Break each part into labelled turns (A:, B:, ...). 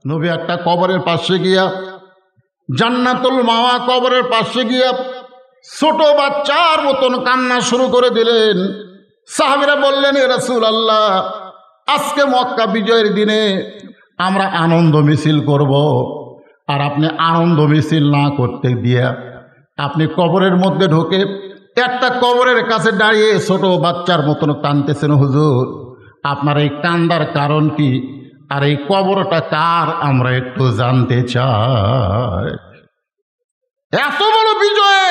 A: নবী একটা কবরের পাশে গিয়া, জান্নাতুল মাওয়া কবরের পাশে গিয়া ছোট বাচ্চার মতন কান্না শুরু করে দিলেন। সাহাবীরা বললেন, এ রাসূলুল্লাহ, আজকে মক্কা বিজয়ের দিনে আমরা আনন্দ মিছিল করব, আর আপনি আনন্দ মিছিল না করতে দিয়া আপনি কবরের মধ্যে ঢোকে একটা কবরের কাছে দাঁড়িয়ে ছোট বাচ্চার মতন কাঁদতেছেন। হুজুর, আপনার এই কান্দার কারণ কি, আর এই কবরটা কার, আমরা একটু জানতে চাই। এত বড় বিজয়ে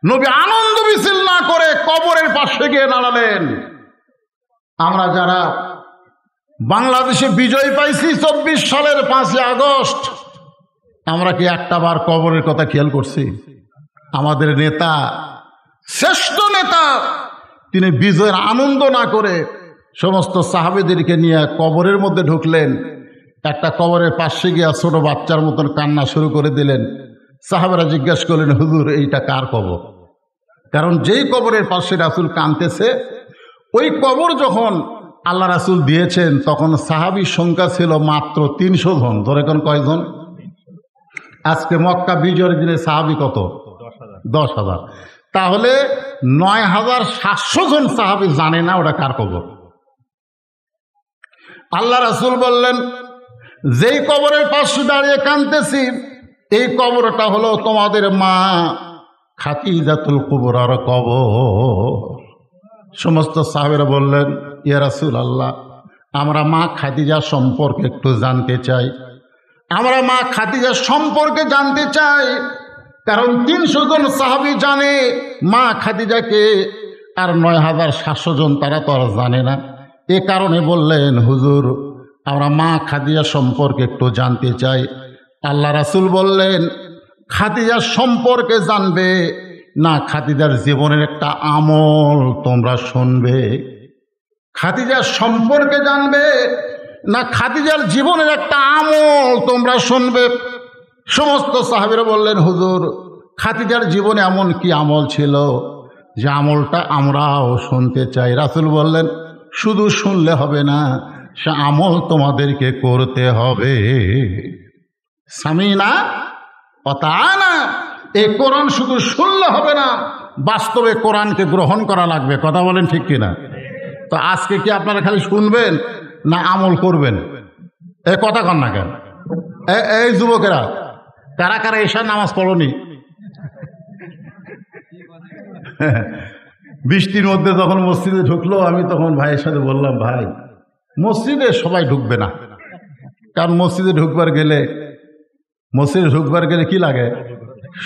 A: নবী আনন্দ মিছিল না করে কবরের পাশে গিয়ে দাঁড়ালেন। আমরা যারা বাংলাদেশে বিজয় পাইছি 24 সালের 5ই আগস্ট, আমরা কি একটা বার কবরের কথা খেয়াল করছি? আমাদের নেতা, শ্রেষ্ঠ নেতা, তিনি বিজয়ের আনন্দ না করে সমস্ত সাহাবীদেরকে নিয়ে কবরের মধ্যে ঢুকলেন। একটা কবরের পাশে গিয়া ছোট বাচ্চার মতন কান্না শুরু করে দিলেন। সাহাবারা জিজ্ঞেস করলেন, হুজুর, এইটা কার কবর? কারণ যেই কবরের পাশে রাসূল কাঁদতেছে, ওই কবর যখন আল্লাহ রাসূল দিয়েছেন তখন সাহাবীর সংখ্যা ছিল মাত্র 300 জন। ধরে কোন কয়জন? আজকে মক্কা বিজয়ের দিনে সাহাবী কত? 10,000। তাহলে 9,700 জন সাহাবী জানে না ওটা কার কবর। আল্লাহ রাসূল বললেন, যেই কবরের পাশে দাঁড়িয়ে কাঁদতেছি এই কবরটা হলো তোমাদের মা খাদিজাতুল কুবরার কবর। সমস্ত সাহাবীরা বললেন, ইয়া রাসূলুল্লাহ, আমরা মা খাদিজা সম্পর্কে একটু জানতে চাই, আমরা মা খাদিজা সম্পর্কে জানতে চাই। কারণ 300 জন সাহাবী জানে মা খাদিজাকে, আর 9,700 জন তারা তো আর জানে না। এ কারণে বললেন, হুজুর, আমরা মা খাদিজা সম্পর্কে একটু জানতে চাই। আল্লাহ রাসূল বললেন, খাদিজা সম্পর্কে জানবে না খাদিজার জীবনের একটা আমল তোমরা শুনবে? খাদিজার সম্পর্কে জানবে না খাদিজার জীবনের একটা আমল তোমরা শুনবে? সমস্ত সাহাবীরা বললেন, হুজুর, খাদিজার জীবনে এমন কি আমল ছিল যে আমলটা আমরাও শুনতে চাই। রাসূল বললেন, শুধু শুনলে হবে না, সে আমল তোমাদেরকে করতে হবে। সামিনা ওয়া তাআনা, এই কোরআন শুধু শুনলে হবে না, বাস্তবে কোরআনকে গ্রহণ করা লাগবে। কথা বলেন ঠিক কিনা? তো আজকে কি আপনারা খালি শুনবেন না আমল করবেন? এ কথা কন না কেন? এই যুবকেরা, কারা কারা এশার নামাজ পড়নি? বৃষ্টির মধ্যে যখন মসজিদে ঢুকলো, আমি তখন ভাইয়ের সাথে বললাম, ভাই, মসজিদে সবাই ঢুকবে না, কারণ মসজিদে ঢুকবার গেলে কি লাগে?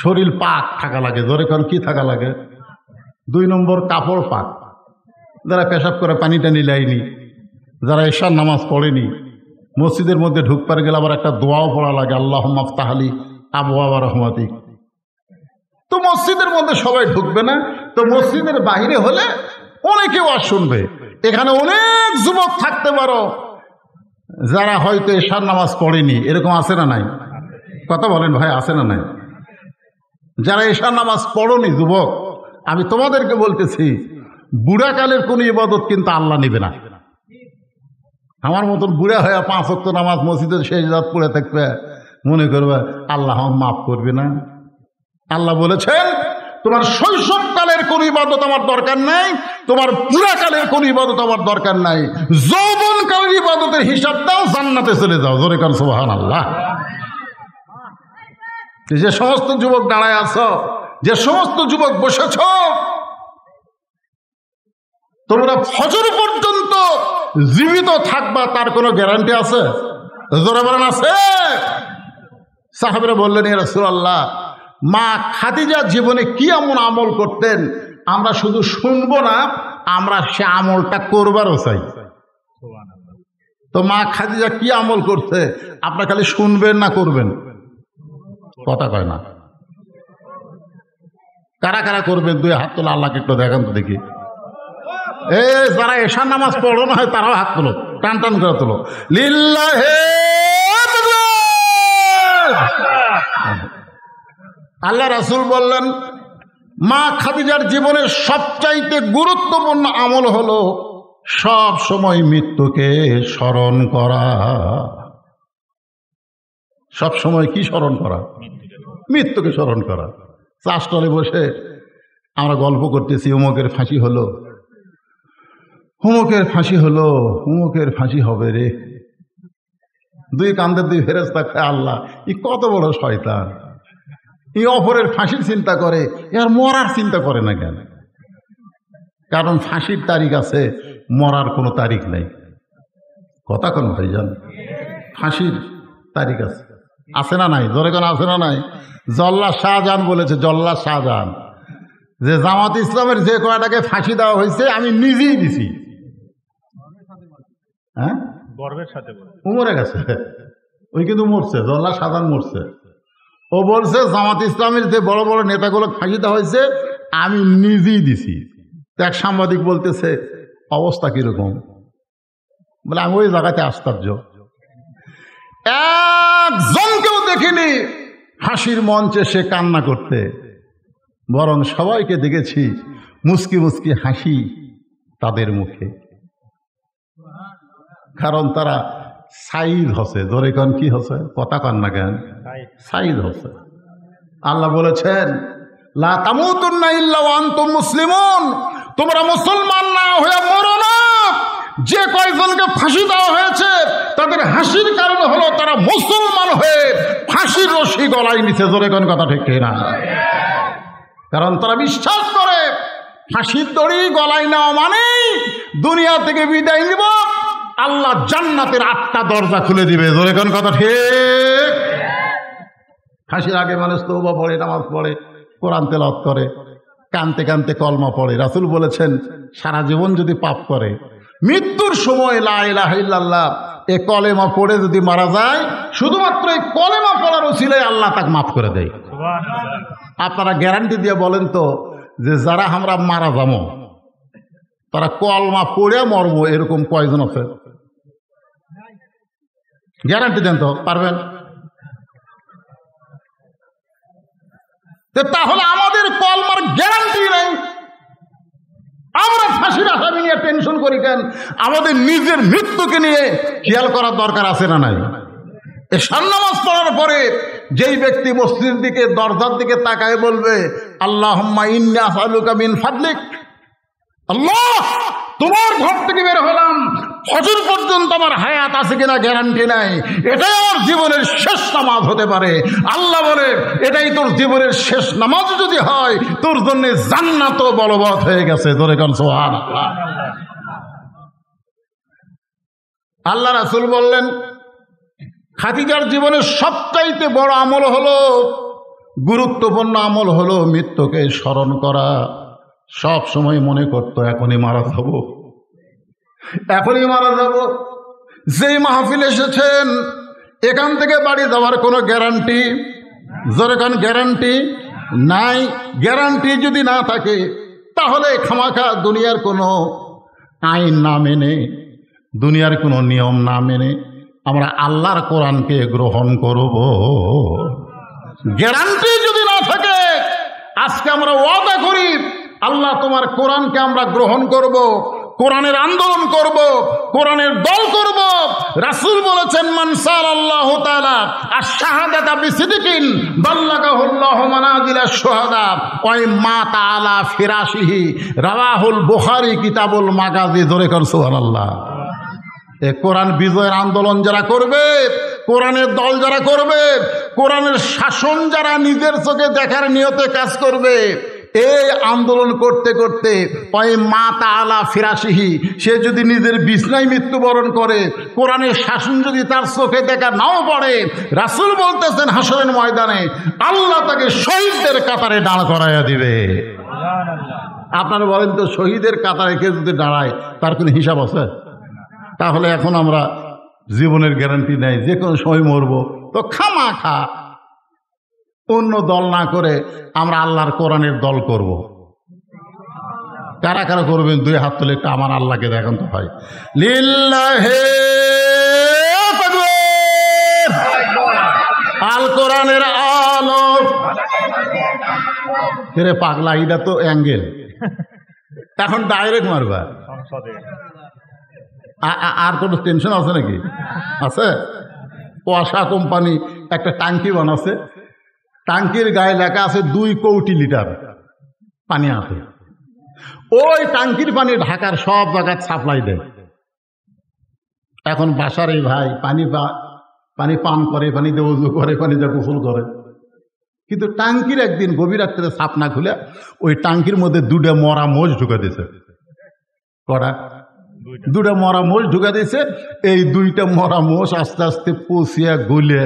A: শরীর পাক থাকা লাগে। ধরে কারণ কি থাকা লাগে? 2 নম্বর কাপড় পাক। যারা পেশাব করে পানি টানি লাইনি, যারা এশার নামাজ পড়েনি, মসজিদের মধ্যে ঢুকবার গেলে আবার একটা দোয়াও পড়া লাগে, আল্লাহুম্মা আফতাহ লি আবওয়াবা রাহমাতিক। তো মসজিদের মধ্যে সবাই ঢুকবে না, তো মসজিদের বাইরে হলে অনেকে ওয়াজ শুনবে। এখানে অনেক যুবক থাকতে পারো যারা হয়তো এশার নামাজ পড়েনি, এরকম আছে না নাই? কথা বলেন ভাই, আছে না নাই? যারা এশার নামাজ পড়নি যুবক, আমি তোমাদেরকে বলতেছি, বুড়াকালের কোন ইবাদত কিন্তু আল্লাহ নেবে না। আমার মতন বুড়া হয়ে 5 ওয়াক্ত নামাজ মসজিদের শেষ রাত পড়ে থাকবে, মনে করবে আল্লাহ মাফ করবে না। আল্লাহ বলেছেন, তোমার শৈশবকালের কোন ইবাদত আমার দরকার নাই, তোমার বুড়াকালের কোন ইবাদত আমার দরকার নাই, যৌবনকালের ইবাদতের হিসাব দাও, জান্নাতে চলে যাও। জোরে কান সুবহানাল্লাহ। যে সমস্ত যুবক দাঁড়ায় আছো, যে সমস্ত যুবক বসেছ, তোমরা ফজর পর্যন্ত জীবিত থাকবা তার কোনো গ্যারান্টি আছে? জোরে বলেন, আছে? সাহাবীরা বললেন, ইয়া রাসূলুল্লাহ, মা খাদিজা জীবনে কি এমন আমল করতেন আমরা শুধু শুনবো না, আমরা সে আমলটা করবারও চাই। তো মা খাদিজা কি আমল করতে আপনারা খালি শুনবেন না করবেন? কথা কয় না। কারা কারা করবেন? 2 হাত তোলা, আল্লাহকে একটু দেখান তো দেখি। যারা এশার নামাজ পড়ো না হয় তারাও হাত তোলো, টান টান করে তোলো। লিল্লাহি আল্লাহ রাসূল বললেন, মা খাদিজার জীবনের সবচাইতে গুরুত্বপূর্ণ আমল হলো সব সময় মৃত্যুকে স্মরণ করা। সব সময় কি স্মরণ করা? মৃত্যুকে স্মরণ করা। চাষতলে বসে আমরা গল্প করতেছি, অমুকের ফাঁসি হলো, অমুকের ফাঁসি হলো, অমুকের ফাঁসি হবে রে। দুই কান্দের দুই ফেরেশতা খায়, আল্লাহ ই কত বড় শয়তান, এই অপরের ফাঁসির চিন্তা করে, এর মরার চিন্তা করে না কেন? কারণ ফাঁসির তারিখ আছে, মরার কোনো তারিখ নেই। কথা কোন ভাইজান? ফাঁসির তারিখ আছে, আছে না নাই? জোরে কোন আছে না নাই? জল্লাদ শাহজাহান বলেছে, জল্লাদ শাহজাহান, যে জামাত ইসলামের যে কয়টাকে ফাঁসি দেওয়া হয়েছে আমি নিজেই দিছি। হ্যাঁ, গর্বের সাথে উমরে গেছে, ওই কিন্তু মরছে, জল্লাদ শাহজাহান মরছে। ও বলছে জামাত ইসলামের যে বড় বড় নেতাগুলো ফাঁসি দেওয়া হয়েছে আমি নিজেই দিছি। এক সাংবাদিক বলতেছে অবস্থা কিরকম? বলে আমি ওই জায়গাতে আশ্চর্য, একজনকেও দেখিনি হাসির মঞ্চে সে কান্না করতে, বরং সবাইকে দেখেছি মুস্কি মুস্কি হাসি তাদের মুখে, কারণ তারা সাইদ হসে। ধরে কন কি হসে? কথা কন না কেন? সাইদ হসে। আল্লাহ বলেছেন লা তামুতুন্না ইল্লা ওয়া আনতুম মুসলিমুন, তোমরা মুসলমান না হয়ে মরো না। যে কয়জনকে ফাঁসি দেওয়া হয়েছে তাদের হাসির কারণ হলো তারা মুসলমান হয়ে ফাঁসির রশি গলায় নিচে। জোরে কোন কথা ঠিক না? কারণ তারা বিশ্বাস করে ফাঁসির দড়ি গলায় নেওয়া মানেই দুনিয়া থেকে বিদায় নিব, আল্লাহ জান্নাতের 8টা দরজা খুলে দিবে। জোরে কোন কথা ঠিক? ফাঁসির আগে মানুষ তওবা পড়ে, নামাজ পড়ে, কোরআন তেলাওয়াত করে, কানতে কানতে কলমা পড়ে। রাসূল বলেছেন সারা জীবন যদি পাপ করে মৃত্যুর সময় লা ইলাহা ইল্লাল্লাহ এ কলেমা পড়ে যদি মারা যায়, শুধুমাত্র এই কলেমা পড়ার ওসিলায় আল্লাহ তাকে মাফ করে দেয়। আপনারা গ্যারান্টি দিয়ে বলেন তো যে যারা আমরা মারা যাবো তারা কলমা পড়ে মরবো, এরকম কয়জন আছে? গ্যারান্টি দেন তো, পারবেন? তাহলে আমাদের কলমার গ্যারান্টি নেই, আমরা ফাঁসির আসামি নিয়ে টেনশন করি কেন? আমাদের নিজের মৃত্যুকে নিয়ে খেয়াল করার দরকার আছে না নাই? এশার নামাজ পড়ার পরে যেই ব্যক্তি মসজিদের দিকে, দরজার দিকে তাকায় বলবে আল্লাহুম্মা ইন্নী আসআলুকা মিন ফাদলিক, আল্লাহ তোমার ঘর থেকে বের হলাম, ফজর পর্যন্ত আমার হায়াত আছে কিনা গ্যারান্টি নাই, এটাই আমার জীবনের শেষ নামাজ হতে পারে। আল্লাহ বলে এটাই তোর জীবনের শেষ নামাজ যদি হয়, তোর জন্য জান্নাতও বলবৎ হয়ে গেছে। ধরে কান সুবহানাল্লাহ। আল্লাহ রাসূল বললেন খাদিজার জীবনের সবচাইতে বড় আমল হলো, গুরুত্বপূর্ণ আমল হলো মৃত্যুকে স্মরণ করা। সব সময় মনে করতো এখনই মারা যাব, এখনই মারা যাব। যেই মাহফিল এসেছেন এখান থেকে বাড়ি যাওয়ার কোনো গ্যারান্টি, জোরে কান গ্যারান্টি নাই। গ্যারান্টি যদি না থাকে তাহলে খামাখা দুনিয়ার কোনো আইন না মেনে, দুনিয়ার কোনো নিয়ম না মেনে আমরা আল্লাহর কোরআনকে গ্রহণ করব। গ্যারান্টি যদি না থাকে, আজকে আমরা ওয়াদা করি আল্লাহ তোমার কোরআনকে আমরা গ্রহণ করব, কোরআনের আন্দোলন করব, কোরআনের দল করব। রাসূল বলেছেন মান সাল্লাল্লাহু তাআলা আশ-শাহাদাতা বিসিদকিন বাল্লাগাহুল্লাহু মানাজিলাশ শুহাদা ওয়া মাতা আলা ফিরাশিহি, রাওয়াহুল বুখারী কিতাবুল মাগাজি। জোরে কর সুবহানাল্লাহ। এ কোরআন বিজয়ের আন্দোলন যারা করবে, কোরআনের দল যারা করবে, কোরআনের শাসন যারা নিজের চোখে দেখার নিয়তে কাজ করবে, এই আন্দোলন করতে করতে ওই মাতা আলা ফিরাশিহি, সে যদি নিজের বিছনায় মৃত্যুবরণ করে, কোরআনের শাসন যদি তার চোখে দেখা নাও পড়ে, রাসূল বলতেছেন হাসরের ময়দানে আল্লাহ তাকে শহীদদের কাতারে দাঁড় করাইয়া দিবে। আপনারা বলেন তো, শহীদের কাতারে কেউ যদি দাঁড়ায় তার কোনো হিসাব আছে? তাহলে এখন আমরা জীবনের গ্যারান্টি নেই, যে কোনো সময় মরবো, তো খামাখা অন্য দল না করে আমরা আল্লাহর কোরআনের দল করব। কারা কারা করবেন? 2 হাত তুলে একটা আমার আল্লাহকে দেখেন তো ভাই। লিল্লাহে তাকবীর, আল কোরআনের আলো। রে পাগলা, এটা তো অ্যাঙ্গেল, এখন ডাইরেক্ট মারবা। আর কোনো টেনশন আছে নাকি? আছে? ওয়াসা কোম্পানি একটা ট্যাঙ্কি বানাচ্ছে, ট্যাঙ্কির গায়ে লেখা আছে 2 কোটি লিটার পানি আছে। ওই ট্যাঙ্কির পানি ঢাকার সব জায়গায় সাপ্লাই দেয়। এখন বাসার এই ভাই পানি পান করে, পানিতে উজু করে, পানিতে গোসল করে, কিন্তু ট্যাঙ্কির একদিন গভীর রাত্রে ছাপ না খুলে ওই ট্যাঙ্কির মধ্যে 2টা মরা মোষ ঢুকে দিয়েছে। কটা? 2টা মরা মোষ ঢুকে দিয়েছে। এই 2টা মরা মোষ আস্তে আস্তে পচিয়া গলে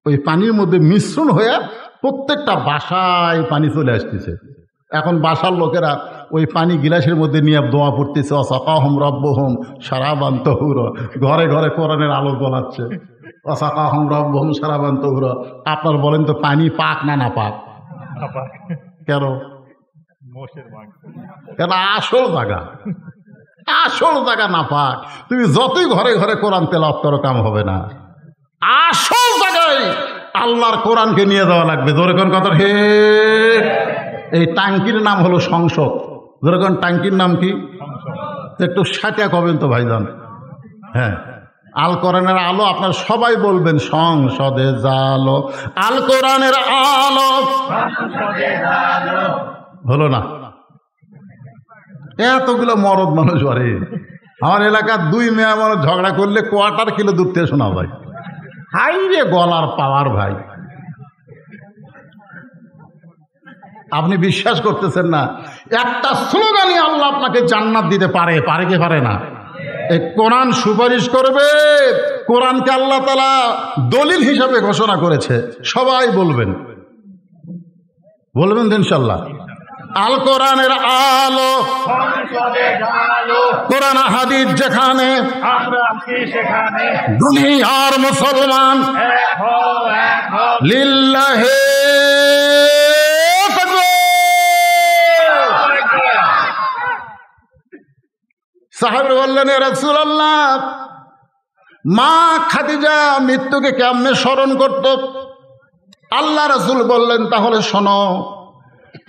A: ওই পানির মধ্যে মিশ্রণ হয়ে প্রত্যেকটা বাসায় পানি চলে আসতেছে। এখন বাসার লোকেরা ওই পানি গিলাসের মধ্যে নিয়ে দোয়া পড়তেছে, ওয়াসাকাহুম রাব্বুহুম শারাবান তাহুরা। ঘরে ঘরে কোরআনের আলো জ্বলাচ্ছে, ওয়াসাকাহুম রাব্বুহুম শারাবান তাহুরা। আপনার বলেন তো পানি পাক না না পাক? কেন? কেন? আসল জায়গা না পাক। তুমি যতই ঘরে ঘরে কোরআন তেলাওয়াত করো কাম হবে না। আসল জায়গায় আল্লাহর কোরআনকে নিয়ে যাওয়া লাগবে। জোরে কোন কথা? হে, এই ট্যাঙ্কির নাম হলো সংসদ। জোরে কোন ট্যাঙ্কির নাম কি? একটু সাথে কবেন তো ভাইজান। হ্যাঁ, আল কোরআনের আলো আপনার সবাই বলবেন সংসদে জালো, আল কোরআনের আলো হলো না। এতগুলো মরদ মানুষ আরে আমার এলাকার 2 মেয়ে মানুষ ঝগড়া করলে কোয়ার্টার কিলো দূর থেকে শোনা ভাই। হাই রে গলার পাওয়ার ভাই, আপনি বিশ্বাস করতেছেন না। একটা স্লোগানই আল্লাহ আপনাকে জান্নাত দিতে পারে। পারে কি পারে না? এই কোরআন সুপারিশ করবে। কোরআনকে আল্লাহ তাআলা দলিল হিসাবে ঘোষণা করেছে। সবাই বলবেন তো ইনশাআল্লাহ। আল কোরআনের আলো, কোরআন হাদিস যেখানে, দুনিয়ার মুসলমান লিল্লাহি সাহাবী বললেন, ইয়া রাসূলুল্লাহ, মা খাদিজা মৃত্যুকে কেমনে স্মরণ করত? আল্লাহ রাসূল বললেন, তাহলে শোনো।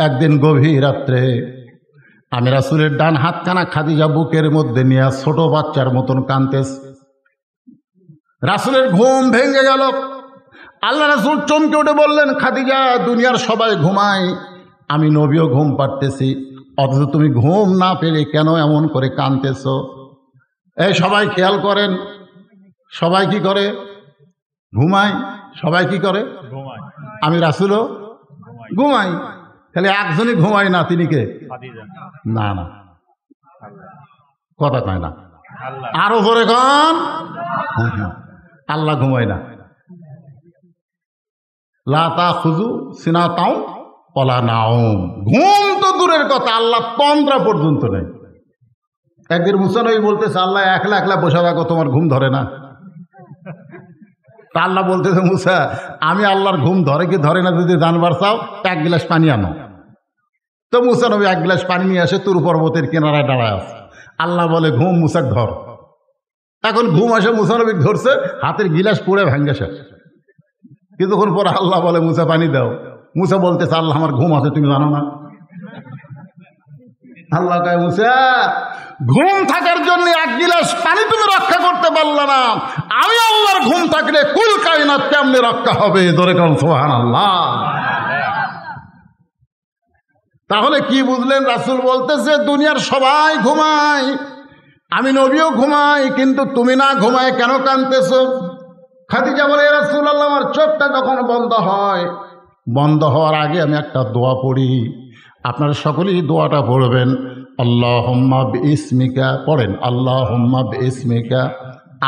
A: একদিন গভীর রাত্রে আমি রাসূলের ডান হাতখানা খাদিজা বুকের মধ্যে নিয়ে ছোট বাচ্চার মতন কাঁদতেছে। রাসূলের ঘুম ভেঙে গেল। আল্লাহ রাসূল চমকে উঠে বললেন, খাদিজা, দুনিয়ার সবাই ঘুমায়, আমি নবীও ঘুম পাড়তেছি, অথচ তুমি ঘুম না পেলে কেন এমন করে কাঁদতেছ? এই সবাই খেয়াল করেন, সবাই কি করে? ঘুমায়। সবাই কি করে? আমি রাসূলও ঘুমাই। তাহলে একজনই ঘুমায় না, তিনি কে? না না, কথা কয় না, আরো জোরে কন। আল্লাহ ঘুমায় না। লা তাখুযু সিনাতাও ওয়ালা নাওম। ঘুম তো দূরের কথা, আল্লাহ তন্দ্রা পর্যন্ত নেই। একদিন মুসা নবী বলতেছে, আল্লাহ একলা একলা বসে থাকো, তোমার ঘুম ধরে না? তা আল্লাহ বলতেছে, মুসা, আমি আল্লাহর ঘুম ধরে কি ধরে না যদি জানবার চাও, 1 গ্লাস পানি আনো। তো মুসা নবী 1 গ্লাস পানি নিয়ে আসে, তুর পর্বতের কিনারায় দাঁড়ায় আছে। আল্লাহ বলে, ঘুম মুসাক ধর। এখন ঘুম আসে, মুসা নবী ধরছে, হাতের গিলাস পুড়ে ভেঙ্গে শেষ। কিছুক্ষণ পর আল্লাহ বলে, মুসা পানি দাও। মুসা বলতেছে, আল্লাহ আমার ঘুম আছে, তুমি জানো না? আল্লাহ কয়, মুসা, ঘুম থাকার জন্য 1 গিলাস পানি তুমি রক্ষা করতে পারলে না, আমি আল্লাহর ঘুম থাকলে কুল কায়নাত কেমনে রক্ষা হবে? ধরে কোন সুবহানাল্লাহ। তাহলে কি বুঝলেন? রাসূল বলতেছে, দুনিয়ার সবাই ঘুমায়, আমি নবীও ঘুমাই, কিন্তু তুমি না ঘুমায় কেন কাঁদতেছ? খাদিজা বলে, ইয়া রাসূলুল্লাহ, আমার চোখটা যখন বন্ধ হয়, বন্ধ হওয়ার আগে আমি একটা দোয়া পড়ি, আপনারা সকলেই দোয়াটা পড়বেন। আল্লাহুম্মা বিইসমিকা, পড়েন, আল্লাহুম্মা বিইসমিকা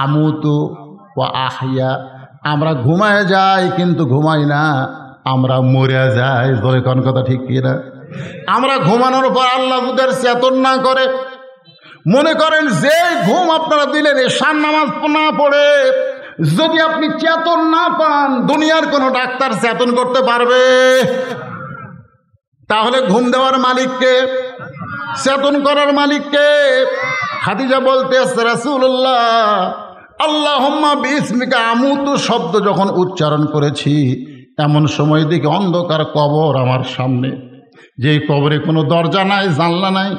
A: আমুতু ওয়া আহইয়া। আমরা ঘুমায় যাই কিন্তু ঘুমাই না, আমরা মরে যাই। জোরে কোন কথা ঠিক কি না? আমরা ঘুমানোর পর আল্লাহ যদি চেতন না করে, মনে করেন যে ঘুম আপনারা দিলেন এশার নামাজ না পড়ে যদি আপনি চেতন না পান, দুনিয়ার কোনো ডাক্তার চেতন করতে পারবে? তাহলে ঘুম দেওয়ার মালিককে, চেতন করার মালিককে? খাদিজা বলতেছে, রাসূলুল্লাহ, আল্লাহুম্মা বিইসমিকা আমুতু শব্দ যখন উচ্চারণ করেছি, এমন সময় দিকে অন্ধকার কবর আমার সামনে, যেই কবরে কোনো দরজা নাই, জানলা নাই।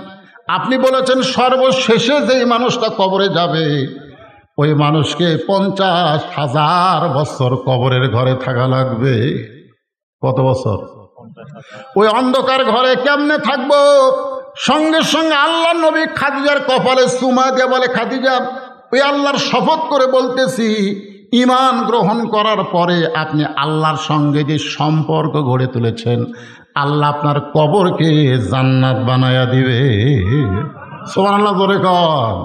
A: আপনি বলেছেন সর্বশেষে যেই মানুষটা কবরে যাবে ওই মানুষকে 50,000 বছর কবরের ঘরে থাকা লাগবে। কত বছর? ওই অন্ধকার ঘরে কেমনে থাকবো? সঙ্গে সঙ্গে আল্লাহ নবী খাদিজার কপালে চুমা দিয়ে বলে, খাদিজা, ওই আল্লাহর শপথ করে বলতেছি, ঈমান গ্রহণ করার পরে আপনি আল্লাহর সঙ্গে যে সম্পর্ক গড়ে তুলেছেন, আল্লাহ আপনার কবরকে জান্নাত বানায়া দিবে। সুবহানাল্লাহ, জোরে কর।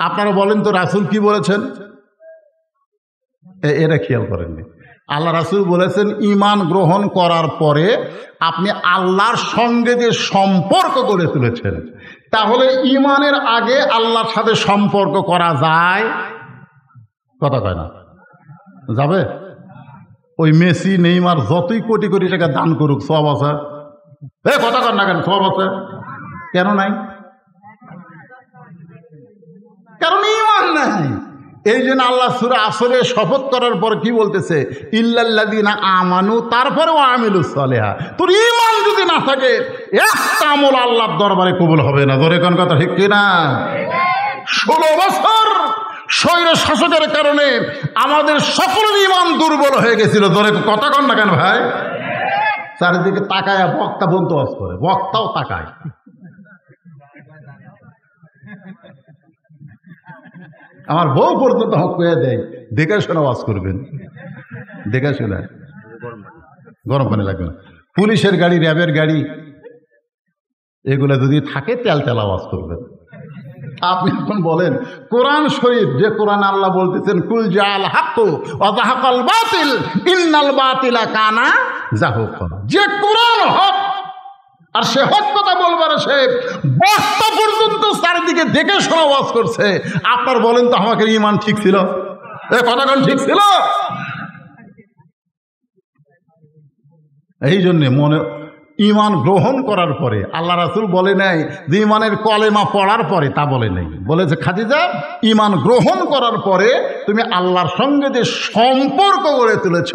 A: আপনারা বলেন তো রাসূল কি বলেছেন? এরা খেয়াল করেননি। আল্লাহ রাসূল বলেছেন, ঈমান গ্রহণ করার পরে আপনি আল্লাহর সঙ্গে যে সম্পর্ক গড়ে তুলেছেন, তাহলে ঈমানের আগে আল্লাহর সাথে সম্পর্ক করা যায়? কথা কয় না, যাবে? ওই মেসি নেইমার যতই কোটি কোটি টাকা দান করুক, সওয়াব আছে? কথা কর না কেন? সওয়াব আছে কেন নাই? কারণ ঈমান নাই। এই জন্য আল্লাহ সূরা আসরে শপথ করার পর কি বলতেছে? ইল্লাল্লাযীনা আমানু, তারপরে ওয়া আমিলুস সালিহাত। তোর ঈমান যদি না থাকে, একটা আমল আল্লাহর দরবারে কবুল হবে না। জোরে কোন কথা ঠিক কিনা? 16 বছর স্বৈর শাসকের কারণে আমাদের সকলের ঈমান দুর্বল হয়ে গেছিল। জোরে কথা কন না কেন ভাই? চারিদিকে তাকায় বক্তা বলতে ওয়াজ করে, বক্তাও তাকায়। আমার বউ পর্যন্ত হক করে দেয়, দেখে শোনা ওয়াজ করবেন, দেখে শোনা। গরম পানি লাগবে না। পুলিশের গাড়ি, র্যাবের গাড়ি, এগুলো যদি থাকে তেল তেল আওয়াজ করবেন। আপনি এখন বলেন, কোরআন শরীফ, যে কোরআন আল্লাহ বলতেছেন, কুল জাআল হাক্কু ওয়া যাহাকাল বাতিল ইন্নাল বাতিলা কানা যাহুকা, যে কোরআন হক আর সে হক কথা বলবার সে বক্তা পর্যন্ত চারিদিকে দেখে শোনা ওয়াজ করছে। আপনার বলেন তো আমাকে ঈমান ঠিক ছিল? কথাটা ঠিক ছিল? এই জন্যে মনে ঈমান গ্রহণ করার পরে আল্লাহ রাসূল বলে নাই যে ঈমানের কলেমা পড়ার পরে, তা বলে নাই। বলেছে, খাদিজা, ঈমান গ্রহণ করার পরে তুমি আল্লাহর সঙ্গে যে সম্পর্ক গড়ে তুলেছ,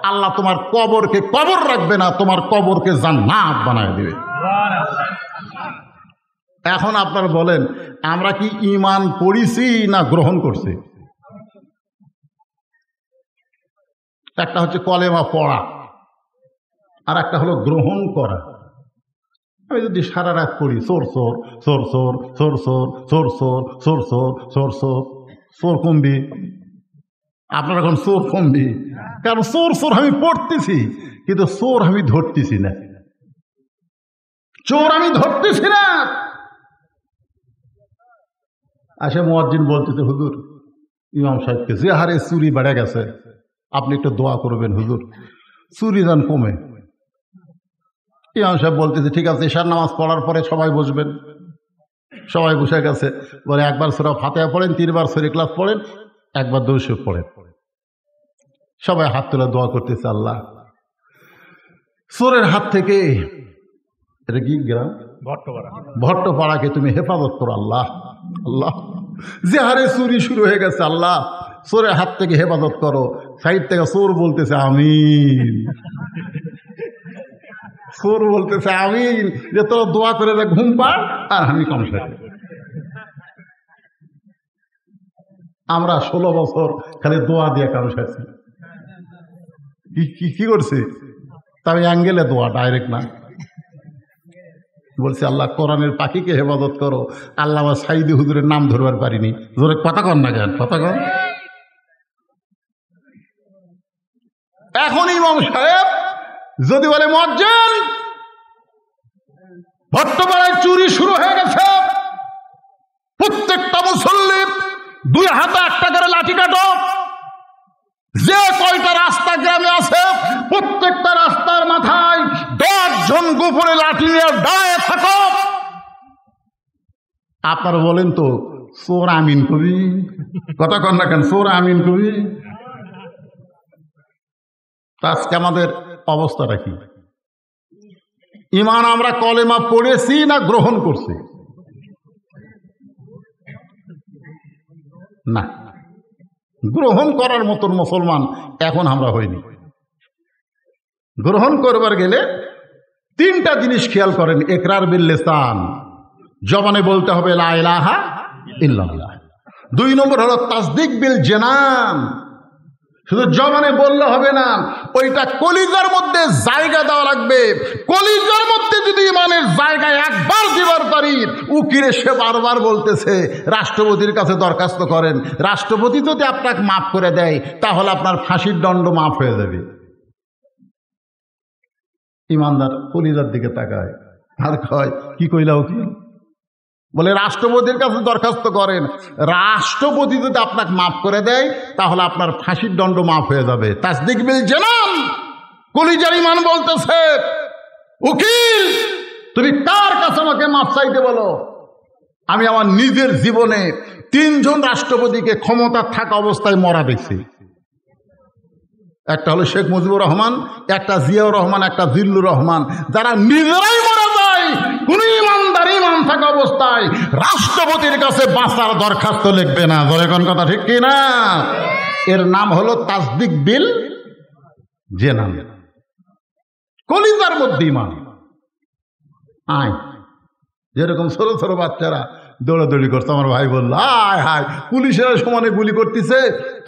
A: আল্লাহ তোমার কবরকে কবর রাখবে না, তোমার কবরকে জান্নাত বানায় দিবে। এখন আপনারা বলেন, আমরা কি ঈমান পড়িছি না গ্রহণ করছি? একটা হচ্ছে কলেমা পড়া, আর একটা হলো গ্রহণ করা। আমি যদি সারা রাত পড়ি সোর সোর সোর সোর সোর সোর সোর সোর সোর সোর সোর সোর, সোর কমবি? আপনার এখন সোর কমবি, কারণ সোর সোর আমি পড়তেছি, কিন্তু সোর আমি ধরতেছি না, চোর আমি ধরতেছি না। আসে মুয়াজ্জিন বলতেছে, হুজুর, ইমাম সাহেবকে, যে হারে চুরি বেড়ে গেছে, আপনি একটু দোয়া করবেন হুজুর, চুরি যেন কমে। ইমাম সাহেব বলতেছে, ঠিক আছে, ঈশার নামাজ পড়ার পরে সবাই বসবেন। সবাই বসে গেছে। বলে, একবার সূরা ফাতিহা পড়েন, 3 বার সূরা ইখলাস পড়েন, একবার দুরূদ শরীফ পড়েন। সবাই হাত তুলে দোয়া করতেছে, আল্লাহ চোরের হাত থেকে, এটা কি গ্রাম? ভট্টপাড়াকে তুমি হেফাজত করো আল্লাহ। আল্লাহ, যে হারে চুরি শুরু হয়ে গেছে, আল্লাহ চোরের হাত থেকে হেফাজত করো। সাইড থেকে চোর বলতেছে আমিন, চোর বলতেছে আমিন, যে তোর দোয়া করে দে, ঘুম পাড় আর আমি কমসা। আমরা 16 বছর খালি দোয়া দিয়ে কামসাছি। কি করছি? তবে অ্যাঙ্গেলে দোয়া, ডাইরেক্ট না। বলছি, আল্লাহ কোরআনের পাখিকে হেফাজত করো। আল্লাহ সাইদি হুজুরের নাম ধরবার পারিনি। জোরে কথা কন না কেন? কথা কন। এখন ইমাম সাহেব যদি বলে, মুয়াজ্জিন, ভট্টপাড়ায় চুরি শুরু হয়ে গেছে, প্রত্যেকটা মুসল্লি 2 হাতে 1 করে লাঠি কাটো, যে কয়টা রাস্তা গ্রামে আছে প্রত্যেকটা রাস্তার মাথায় 10 জন গোপনে লাঠি নিয়ে দাঁড়িয়ে থাকো। আপনারা বলেন তো, চোর আমিন কবি? কথা কন না কেন? চোর আমিন কবি? আজকে আমাদের অবস্থাটা কি? ঈমান আমরা কলেমা পড়েছি না গ্রহণ করছি? না, গ্রহণ করার মতন মুসলমান এখন আমরা হইনি। গ্রহণ করবার গেলে 3টা জিনিস খেয়াল করেন। ইকরার বিল লিসান, জবানে বলতে হবে লা ইলাহা ইল্লাল্লাহ। 2 নম্বর হলো তাসদিক বিল জানান। শুধু জবানে বললে হবে না, ওইটা কলিজার মধ্যে জায়গা দেওয়া লাগবে। কলিজার মধ্যে যদি ইমানের জায়গায় একবার দিবার পারি, উকিরে সে বারবার বলতেছে রাষ্ট্রপতির কাছে দরখাস্ত করেন, রাষ্ট্রপতি যদি আপনাকে মাফ করে দেয় তাহলে আপনার ফাঁসির দণ্ড মাফ হয়ে যাবে। ইমানদার কলিজার দিকে তাকায় আর কয়, কি কইলা উকিল? বলে রাষ্ট্রপতির কাছে দরখাস্ত করেন, রাষ্ট্রপতি যদি আপনাকে মাফ করে দেয় তাহলে আপনার ফাঁসির দণ্ড মাফ হয়ে যাবে। তাসদিক বিল জানান। কলিজার ইমান বলতেছে, উকিল তুমি কার কাছে আমাকে মাফ চাইতে বলো? আমি আমার নিজের জীবনে 3 জন রাষ্ট্রপতিকে ক্ষমতা থাকা অবস্থায় মরা দেখছি। একটা হলো শেখ মুজিবুর রহমান, একটা জিয়াউর রহমান, একটা জিল্লুর রহমান, যারা নিজেরাই মারা যায়। কোন ইমানদার ইমান থাকা অবস্থায় রাষ্ট্রপতির কাছে বাঁচার দরখাস্ত লিখবে না। ধরে কোন কথা ঠিক কি না? এর নাম হলো তাসদিক বিল জানান। কলিজার মধ্যে ইমান। আয় যেরকম ছোট ছোট বাচ্চারা দৌড়াদৌড়ি করছে, আমার ভাই বলল আয় হায়, পুলিশেরা সমানে গুলি করতেছে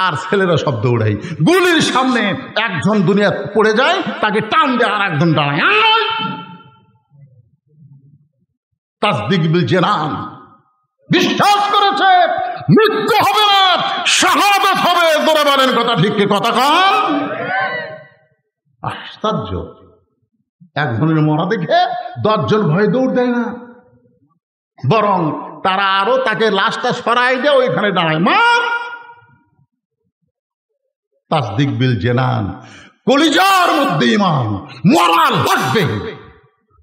A: আর ছেলেরা সব দৌড়াই। গুলির সামনে একজন দুনিয়া পড়ে যায়, তাকে টান দেয় আর একজন দাঁড়ায়। তাসদিক বিল জানান। বিশ্বাস করেছে মৃত্যু হবে না, শাহাদাত হবে। ধরে বলেন কথা ঠিক কি কথা কন? আশ্চর্য, একজনের মরা দেখে 10 জন ভয় দৌড় দেয় না, বরং তারা আরো তাকে লাশটা সরাই দিয়ে ওইখানে দাঁড়ায়। মা তাসদিক বিল জানান। কলিজার মধ্যে ইমান। মরা লাগবে।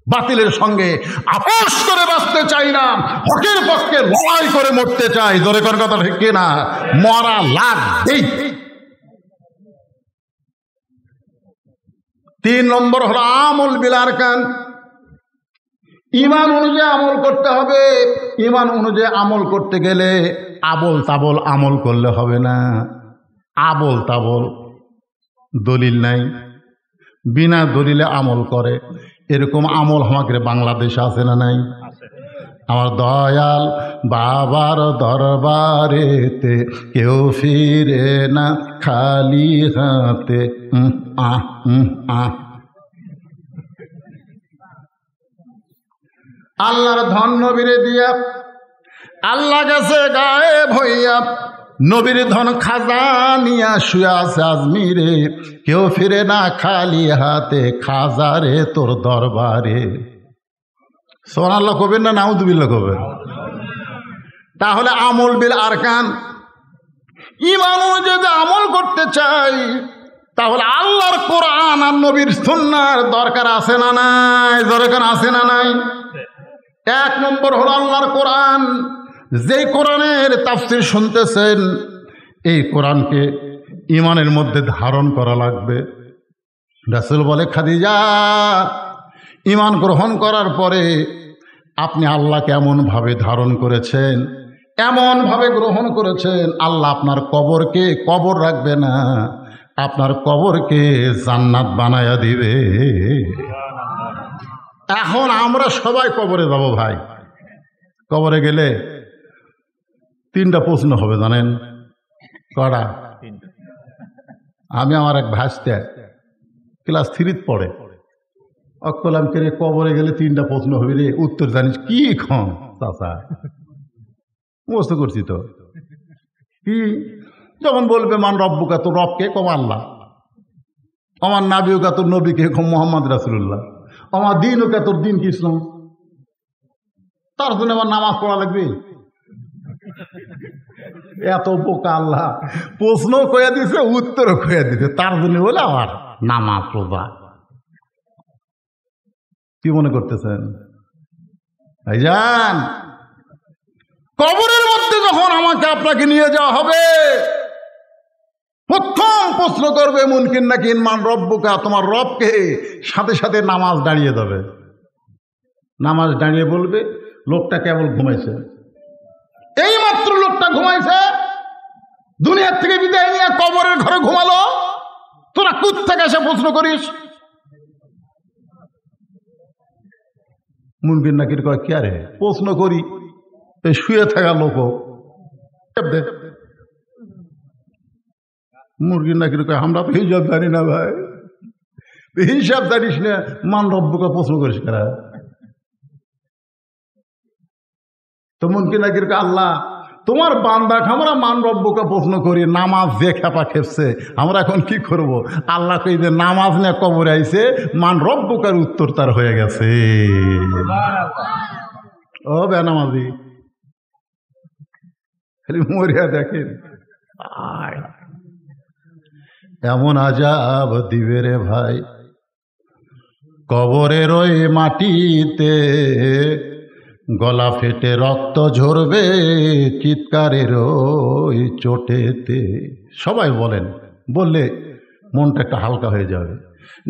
A: বাতিলের সঙ্গে আপোষ করে বাঁচতে চাই না, হকের পক্ষে লড়াই করে মরতে চাই। জোরে কোন কথা ঠিক না? মরা লাগবেই। 3 নম্বর হলো আমল বিল আরকান। ইমান অনুযায়ী আমল করতে হবে। ইমান অনুযায়ী আমল করতে গেলে আবল তাবল আমল করলে হবে না। আবল তাবল দলিল নাই, বিনা দলিলে আমল করে, এরকম আমল আমাদের বাংলাদেশে আছে না নাই? আমার দয়াল বাবার দরবারেতে কেউ ফিরে না খালি হাতে। আল্লাহর ধন নবীরে দিয়া আল্লাহ গেছে গায়েব হইয়া, নবীর ধন খাজা নিয়া শুয়ে আছে আজমিরে, কেউ ফিরে না খালি হাতে খাজারে তোর দরবারে। সুবহানাল্লাহ কবেন না নাউযুবিল্লাহ কবেন? তাহলে আমল বিল আরকান। ইমান যদি আমল করতে চাই তাহলে আল্লাহর কোরআন আর নবীর সুন্নাহর দরকার আছে না নাই? দরকার আছে না নাই? 1 নম্বর হলো আল্লাহর কোরআন। যেই কোরআনের তাফসীর শুনতেছেন, এই কোরআনকে ইমানের মধ্যে ধারণ করা লাগবে। রাসূল বলে, খাদিজা ইমান গ্রহণ করার পরে আপনি আল্লাহকে এমনভাবে ধারণ করেছেন, এমনভাবে গ্রহণ করেছেন, আল্লাহ আপনার কবরকে কবর রাখবে না, আপনার কবরকে জান্নাত বানায়া দিবে। এখন আমরা সবাই কবরে যাব ভাই। কবরে গেলে 3টা প্রশ্ন হবে, জানেন কটা? আমি আমার এক ভাইস্তে ক্লাস 3 পড়ে, অকলাম করে কবরে গেলে 3টা প্রশ্ন হবে রে, উত্তর জানিস কি? খন চাচা মুখস্থ করছি তো। কি যখন বলবে মান রব্বুকা, তোর রবকে কম আল্লাহ, আমার নাবিউকা তোর নবীকে কম মোহাম্মদ রাসূলুল্লাহ, আমার দিন ওকে তোর দিন কি ইসলাম, তার জন্য আমার নামাজ পড়া লাগবে। এত বোকা আল্লাহ, প্রশ্ন কয়ে দিছে উত্তরও কয়ে দিছে, তার জন্য বলে আমার নামাজ পড়া। কি মনে করতেছেন ভাইজান? কবরের মধ্যে যখন আমাকে আপনাকে নিয়ে যাওয়া হবে, প্রথম প্রশ্ন করবে মুনকির নাকির মান রব্বুকা, তোমার রবকে। সাথে সাথে নামাজ দাঁড়িয়ে দেবে। নামাজ দাঁড়িয়ে বলবে লোকটা কেবল ঘুমাইছে, এই মাত্র লোকটা ঘুমাইছে, দুনিয়ার থেকে বিদায় নিয়ে কবরের ঘরে ঘুমালো, তোরা কোত্থেকে এসে প্রশ্ন করিস? মুনকির নাকির কয় কি আরে প্রশ্ন করি, শুয়ে থাকা লোক মুরগি নাকি আমরা তো হিসাব জানি না ভাই, হিসাব জানিস না, মান রব্বুকে প্রশ্ন করিস কারা? তো মুনকি নাকি আল্লাহ তোমার বান্দাকে আমরা মান রব্বুকে প্রশ্ন করি, নামাজ যে খেপা খেপছে, আমরা এখন কি করব? আল্লাহ কই যে নামাজ নিয়ে কবরে আইছে, মান রব্বুকার উত্তর তার হয়ে গেছে। ও বেনামাজি খালি মরিয়া দেখেন, এমন আজাব দিবে রে ভাই কবরের ওই মাটিতে, গলা ফেটে রক্ত ঝরবে চিৎকারের ওই চোটেতে। সবাই বলেন, বললে মনটা একটা হালকা হয়ে যাবে।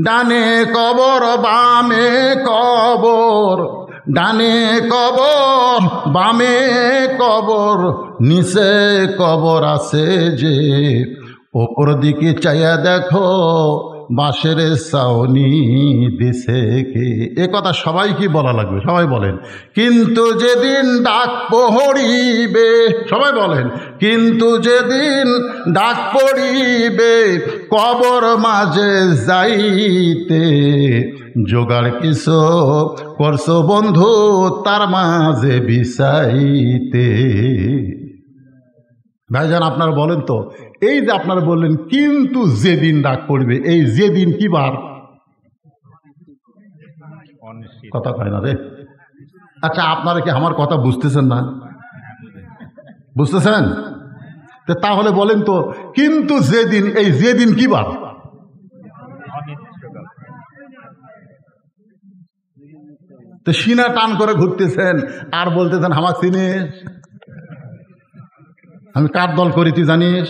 A: ডানে কবর বামে কবর, ডানে কবর বামে কবর, নিচে কবর আছে যে, ওপর দিকে চাইয়া দেখো বাঁশের ছাউনি দিছে কে। এ কথা সবাই কি বলা লাগবে? সবাই বলেন। কিন্তু যেদিন ডাক পড়িবে, সবাই বলেন, কিন্তু যেদিন ডাক পড়িবে কবর মাঝে যাইতে, জোগাড় কিছু করছো বন্ধু তার মাঝে বিছাইতে। ভাইজান আপনারা বলেন তো, এই যে আপনারা বললেন কিন্তু যেদিন ডাক পড়বে, এই যেদিন কি বার? কথা কয় না রে। আচ্ছা আপনারা কি আমার কথা বুঝতেছেন না? বুঝতেছেন? তাহলে বলেন তো, কিন্তু যেদিন, এই যেদিন কি বার? তো সিনা টান করে ঘুরতেছেন আর বলতেছেন আমার চিনিস, আমি কার দল করি তুই জানিস?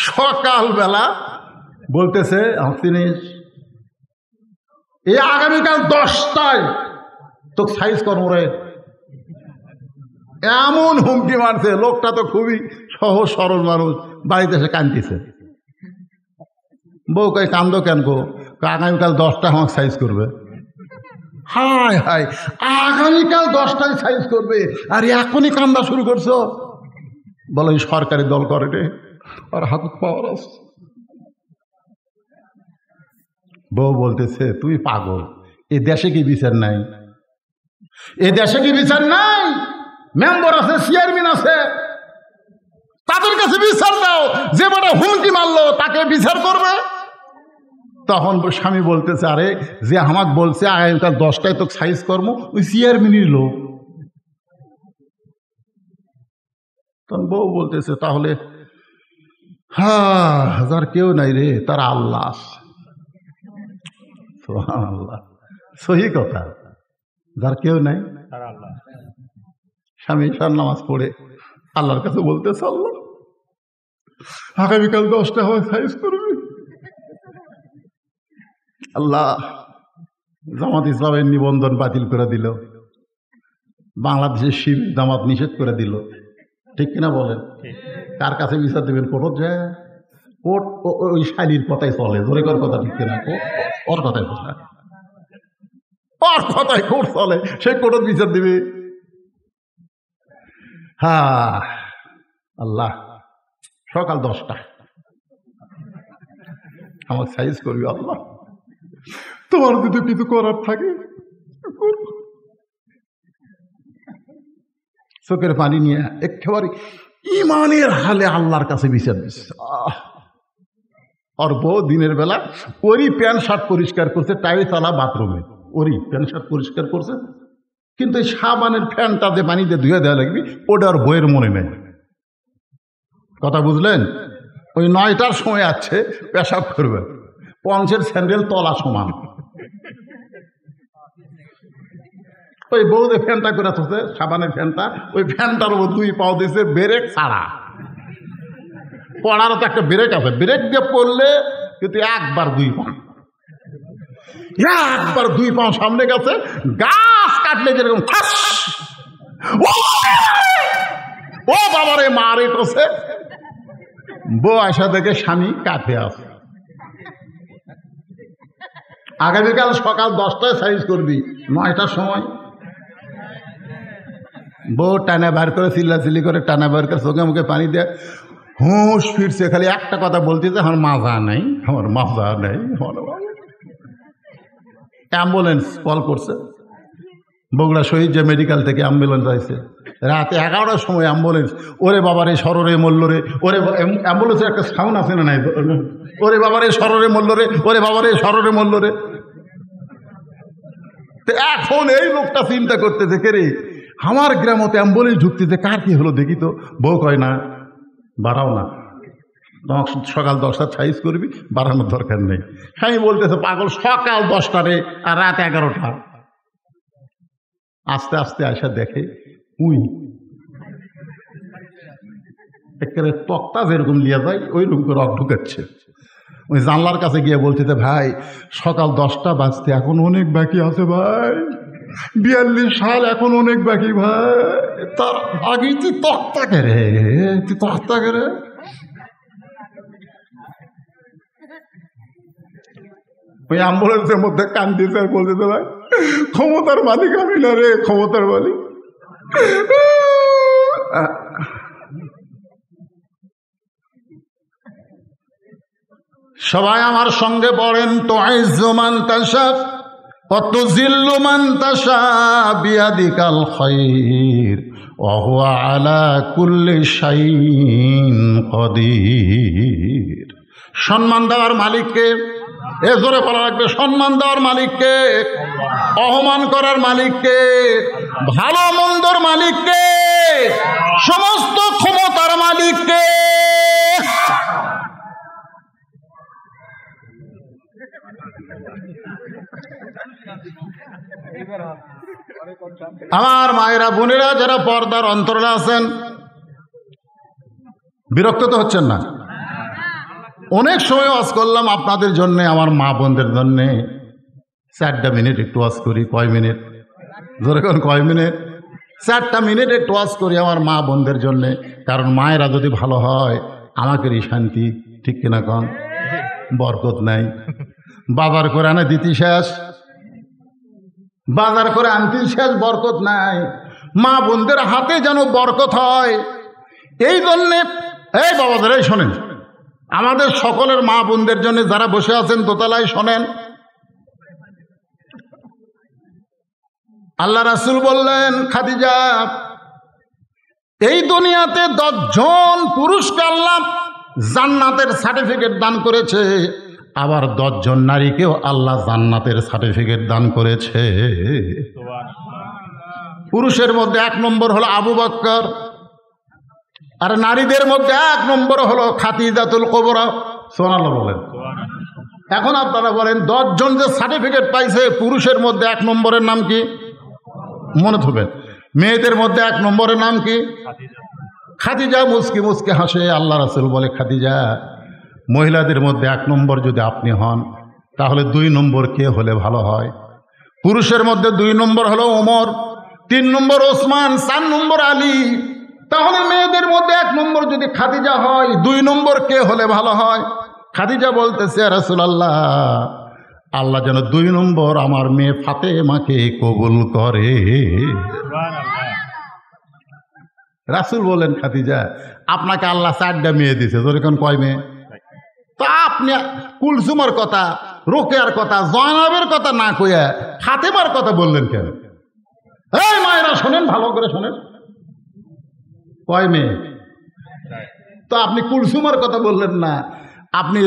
A: সকালবেলা বলতেছে আমার চিনিস, এই আগামীকাল 10টায় তো সাইজ কর্মরে, এমন হুমকি মারছে। লোকটা তো খুবই সহজ সরল মানুষ, বাড়িতে এসে কাঁদতেছে। বউ কয় কান্দো কেন গো? আগামীকাল 10টা আমাকে সাইজ করবে। হায় হায়, আগামীকাল 10টায় সাইজ করবে আর এখনই কান্দা শুরু করছো? বলো এই সরকারি দল করে রে, আর হাত পাওয়ার আছে। বউ বলতেছে তুই পাগল, এ দেশে কি বিচার নাই? এ দেশে কি বিচার নাই? মেম্বার আছে, চেয়ারম্যান আছে, তাদের কাছে বিচার দাও। যে বড় হুমকি মারলো তাকে বিচার করবে। তখন স্বামী বলতেছে আরে যে আমাকে বলছে আগামীকাল 10টায় তো সাইজ কর্ম, ওই চেয়ারম্যানের লোক। তখন বউ বলতেছে তাহলে যার কেউ নাই রে, তার আল্লাহ। সুবহানাল্লাহ, সহি কথা, যার কেউ নাই তার আল্লাহ। স্বামী ঈশার নামাজ পড়ে আল্লাহর কাছে বলতেছে আল্লাহ আগামীকাল 10টা হয় সাইজ করবে। আল্লাহ জামাত ইসলামের নিবন্ধন বাতিল করে দিল, বাংলাদেশের শিবির জামাত নিষেধ করে দিল, ঠিক কিনা বলেন? কার কাছে বিচার দেবেন? কোর্ট যায়, কোর্ট ওই শালীর কথাই চলে, জোরে কর কথা, ঠিক কিনা? ওর কথাই কথা, ওর কথাই কোর্ট চলে, সেই কোর্ট বিচার দিবে। আল্লাহ সকাল 10টা আমার সাইজ করবি। আল্লাহ তোমার যদি কিছু করার থাকে, চোখের পানি নিয়ে একেবারে ইমানের হালে আল্লাহর কাছে বিচার দিচ্ছে। আর বউ দিনের বেলা ওরই প্যান্ট শার্ট পরিষ্কার করছে, টাই চালা বাথরুমে, ওরই প্যান্ট শার্ট পরিষ্কার করছে, কিন্তু এই সাবানের ফ্যানটা যে পানিতে ধুয়ে দেওয়া লাগবে ওটা আর বইয়ের মনে নেই। কথা বুঝলেন? ওই 9টার সময় আছে পেশাব করবে, পঞ্চের স্যান্ডেল তলা সমান, ওই বউদে ফ্যানটা করে থাকছে, সাবানের ফ্যানটা, ওই ফ্যানটার উপর 2 পাও দিয়েছে, ব্রেক ছাড়া। পড়ারও তো একটা ব্রেক আছে, ব্রেক দিয়ে পড়লে কিন্তু একবার 2 পাও, একবার 2 পাও সামনে গেছে, গাছ কাটলে যেরকম ও বাবারে মারে করছে। বউ আসা দেখে স্বামী কাঠে আছে। আগামীকাল সকাল 10টায় সাইজ করবি, 9টার সময় বউ টানা বার করে চিল্লাচিল্লি করে, টানা বার করে চোখে মুখে পানি দেয়, হুঁশ ফিরছে, খালি একটা কথা বলতেছে, আমার মাজা নেই, আমার মাজা নেই। অ্যাম্বুলেন্স কল করছে, বগুড়া শহীদ যে মেডিকেল থেকে অ্যাম্বুলেন্স আসছে, রাতে 11টার সময় অ্যাম্বুলেন্স। ওরে বাবারে সররে মল্লরে, ওরে অ্যাম্বুলেন্সের একটা সাউন্ড আছে না নাই, ওরে বাবারে সররে মল্লরে, ওরে বাবারে সররে মল্লরে। তো এখন এই লোকটা চিন্তা করতেছে, কে রে আমার গ্রামতে অ্যাম্বুলেন্স ঢুকতেছে, কার কি হলো দেখি তো। বউ কয় না, বাড়াও না, সকাল 10টার সাইজ করবি, বাড়ানোর দরকার নেই। স্বামী বলতেছে, পাগল, সকাল 10টারে আর রাত 11টা। আস্তে আস্তে আসা দেখে একেবারে তক্তা যেরকম লিয়া যায় ওই রকম করে রক ঢুকাচ্ছে। ওই জানলার কাছে গিয়ে বলতেছে, ভাই সকাল 10টা বাজতে এখন অনেক বাকি আছে ভাই, 42 সাল এখন অনেক বাকি ভাই। তার আগেই তুই তক্তা কেড়ে, তুই তক্তা কেড়ে। ওই অ্যাম্বুলেন্সের মধ্যে কান্দিছে, বলতেছে, ভাই ক্ষমতার মালিক আমি না রে, ক্ষমতার মালিক। সবাই আমার সঙ্গে পড়েন, তুইজ্জু মান তাশা ওয়া তুযিল্লু মান তাশা বিয়াদিকাল খায়র ওয়া হুয়া আলা কুল্লি শাইইন কাদির। সম্মান দেওয়ার মালিককে, এ জোরে বলা লাগবে, সম্মান দেওয়ার মালিককে, অপমান করার মালিককে, ভালো মন্দর মালিককে, সমস্ত ক্ষমতার মালিককে। আমার মায়েরা, বোনেরা, যারা পর্দার অন্তরে আছেন, বিরক্ত তো হচ্ছেন না? অনেক সময় ওয়াজ করলাম আপনাদের জন্যে, আমার মা বোনদের জন্যে। 4টা মিনিট একটু ওয়াজ করি। কয় মিনিট? ধরে কোন কয় মিনিট? 4টা মিনিট একটু ওয়াজ করি আমার মা বোনদের জন্যে। কারণ মায়েরা যদি ভালো হয় আমাকেরই শান্তি, ঠিক কিনা কন? বরকত নাই, বাজার করে আনে দিতি শেষ, বাজার করে আনতি শেষ, বরকত নাই। মা বোনদের হাতে যেন বরকত হয়, এই জন্যে এই বাবাদের, এই শোনেন, আমাদের সকলের মা বোনদের জন্য যারা বসে আছেন দোতলায়, শোনেন, আল্লাহ রাসূল বললেন, খাদিজা, এই দুনিয়াতে 10 জন পুরুষকে আল্লাহ জান্নাতের সার্টিফিকেট দান করেছে, আবার 10 জন নারীকেও আল্লাহ জান্নাতের সার্টিফিকেট দান করেছে। পুরুষের মধ্যে 1 নম্বর হলো আবু বকর, আর নারীদের মধ্যে 1 নম্বর হলো খাদিজাতুল কুবরা। সুবহানাল্লাহ বলেন। এখন আপনারা বলেন, 10 জন যে সার্টিফিকেট পাইছে, পুরুষের মধ্যে 1 নম্বরের নাম কি? মনে থাকবেন। মেয়েদের মধ্যে 1 নম্বরের নাম কি? খাদিজা। মুস্কি মুস্কি হাসে আল্লাহ রাসূল বলে, খাদিজা, মহিলাদের মধ্যে 1 নম্বর যদি আপনি হন, তাহলে 2 নম্বর কে হলে ভালো হয়? পুরুষের মধ্যে 2 নম্বর হলো ওমর, 3 নম্বর ওসমান, 4 নম্বর আলী। তাহলে মেয়েদের মধ্যে 1 নম্বর যদি খাদিজা হয়, 2 নম্বর কে হলে ভালো হয়? খাদিজা বলতেছে, রাসূলুল্লাহ, আল্লাহ যেন 2 নম্বর আমার মেয়ে ফাতেমাকে কবুল করে। রাসূল বলেন, খাদিজা, আপনাকে আল্লাহ 4টা মেয়ে দিয়েছে, যেরকম কয় মেয়ে? তো আপনি কুলসুমের কথা, রোকেয়ার কথা, জয়নাবের কথা না কইয়া ফাতেমার কথা বললেন কেন? এই মায়েরা শোনেন, ভালো করে শোনেন, কয় মেয়ে? তো আপনি কুলসুমের কথা বললেন না, আপনি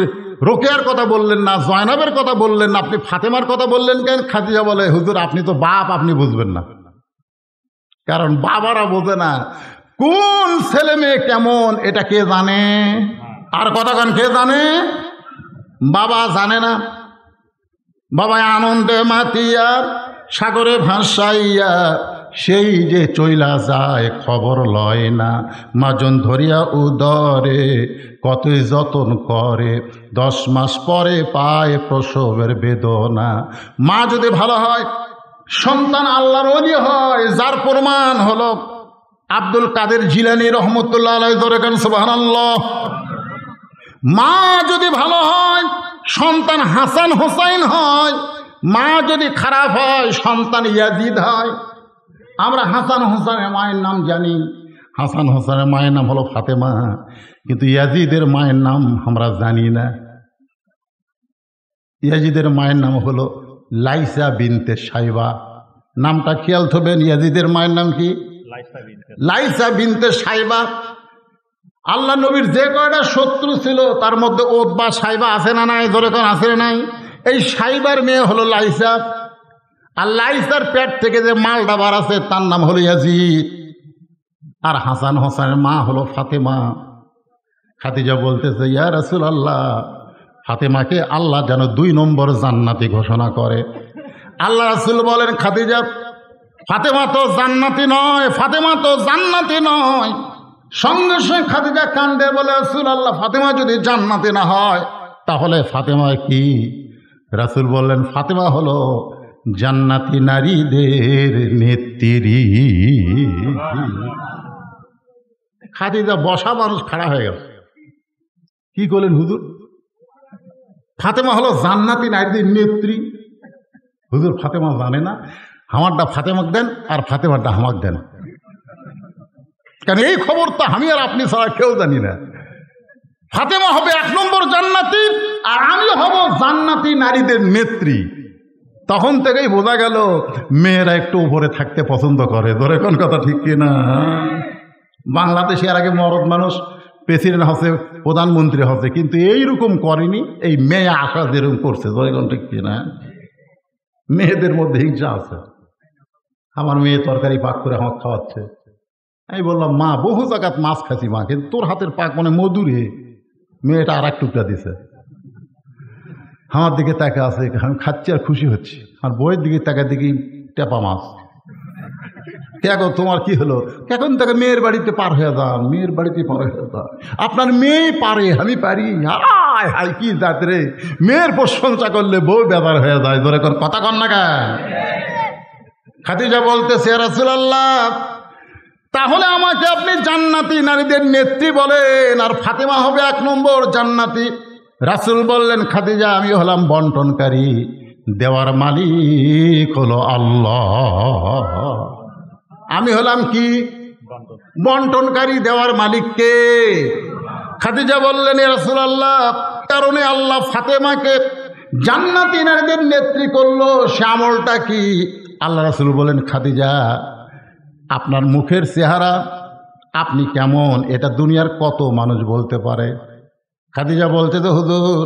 A: রোকেয়ার কথা বললেন না, জয়নাবের কথা বললেন না, আপনি ফাতেমার কথা বললেন কেন? খাদিজা বলে, হুজুর, আপনি তো বাপ, আপনি বুঝবেন না। কারণ বাবারা বোঝে না কোন ছেলে মেয়ে কেমন, এটা কে জানে? আর কতক্ষণ কে জানে? বাবা জানে না। বাবা আনন্দে মাতিয়া সাগরে ভাসাইয়া সেই যে চইলা যায়, খবর লয় না। মাজন ধরিয়া উদরে কতই যতন করে, 10 মাস পরে পায় প্রসবের বেদনা। মা যদি ভালো হয়, সন্তান আল্লাহর ওলি হয়, যার প্রমাণ হলো আব্দুল কাদের জিলানী রহমতুল্লাহ আলাইহি, দরকার সুবহানাল্লাহ। মা যদি ভালো হয়, সন্তান হাসান হোসাইন হয়। মা যদি খারাপ হয়, সন্তান ইয়াজিদ হয়। আমরা হাসান হোসেনের মায়ের নাম জানি, হাসান হোসেনের মায়ের নাম হলো ফাতেমা, কিন্তু ইয়াজিদের মায়ের নাম আমরা জানি না। ইয়াজিদের মায়ের নাম হলো লাইসা বিনতে সাইবা। নামটা খেয়াল থবেন, ইয়াজিদের মায়ের নাম কি? লাইসা বিনতে সাইবা। আল্লাহ নবীর যে কয়টা শত্রু ছিল তার মধ্যে ওতবা সাইবা আছে না নাই? ধরে কোন আছে না নাই? এই সাইবার মেয়ে হলো লাইসা, আর লাইসার পেট থেকে যে মালটা বার আছে তার নাম হলো ইয়াজিদ। আর হাসান হোসেনের মা হলো ফাতেমা। খাদিজা বলতেছে, ইয়া রাসূলুল্লাহ, ফাতেমাকে আল্লাহ যেন 2 নম্বর জান্নাতি ঘোষণা করে। আল্লাহ রাসূল বলেন, খাদিজা, ফাতেমা তো জান্নাতি নয়, ফাতেমা তো জান্নাতি নয়। সঙ্গে সঙ্গে খাদিজা কান্দে বলে, রাসূলুল্লাহ, ফাতেমা যদি জান্নাতি না হয় তাহলে ফাতেমা কি? রাসূল বললেন, ফাতেমা হলো জান্নাতি নারীদের নেত্রী। খাদিজা বসা মানুষ খাড়া হয়ে গেল। কি করলেন হুজুর? ফাতেমা হলো জান্নাতি নারীদের নেত্রী। হুজুর ফাতেমা জানে না? আমারটা ফাতেমাকে দেন আর ফাতেমারটা আমাকে দেন, কারণ এই খবর তো আমি আর আপনি ছাড়া কেউ জানি না। ফাতেমা হবে 1 নম্বর জান্নাতি, আর আমি হব জান্নাতি নারীদের নেত্রী। তখন থেকেই বোঝা গেল মেয়েরা একটু উপরে থাকতে পছন্দ করে। ধরে কোন কথা ঠিক কিনা? বাংলাদেশে এর আগে মরদ মানুষ প্রেসিডেন্ট হচ্ছে, প্রধানমন্ত্রী হচ্ছে, কিন্তু এইরকম করেনি। এই মেয়ে আশা যেরকম করছে, ধরে কোন ঠিক কিনা? মেয়েদের মধ্যে হিংসা আছে। আমার মেয়ে তরকারি পাক করে আমার খাওয়াচ্ছে। আমি বললাম, মা বহু জায়গাত মাছ খাচ্ছি মা, কিন্তু তোর হাতের পাক মানে মধুরে। মেয়েটা আর 1 টুকরা দিছে। আমার দিকে তাকা আছে, আমি খাচ্ছি আর খুশি হচ্ছি। আর বইয়ের দিকে তাকা দেখি টেপা মাছ। কে গো তোমার কি হলো? এখন থেকে মেয়ের বাড়িতে পার হয়ে যান, মেয়ের বাড়িতে পার হয়ে যান। আপনার মেয়ে পারে, আমি পারি? হায় হায়, কি জাত রে! মেয়ের প্রশংসা করলে বউ বেদার হয়ে যায়। ধরে কোন কথা কন না কেন? খাদিজা বলতেছে, ইয়া রাসূলুল্লাহ, তাহলে আমাকে আপনি জান্নাতি নারীদের নেত্রী বলেন, আর ফাতেমা হবে 1 নম্বর জান্নাতি। রাসূল বললেন, খাদিজা, আমি হলাম বন্টনকারী, দেওয়ার মালিক হলো আল্লাহ। আমি হলাম কি? বন্টনকারী, দেওয়ার মালিক কে? খাদিজা বললেন, ইয়া রাসূলুল্লাহ, কারণে আল্লাহ ফাতেমাকে জান্নাতি নারীদের নেত্রী করলো, সে আমলটা কি? আল্লাহ রাসূল বলেন, খাদিজা, আপনার মুখের চেহারা, আপনি কেমন, এটা দুনিয়ার কত মানুষ বলতে পারে। খাদিজা বলতে, তো হুজুর,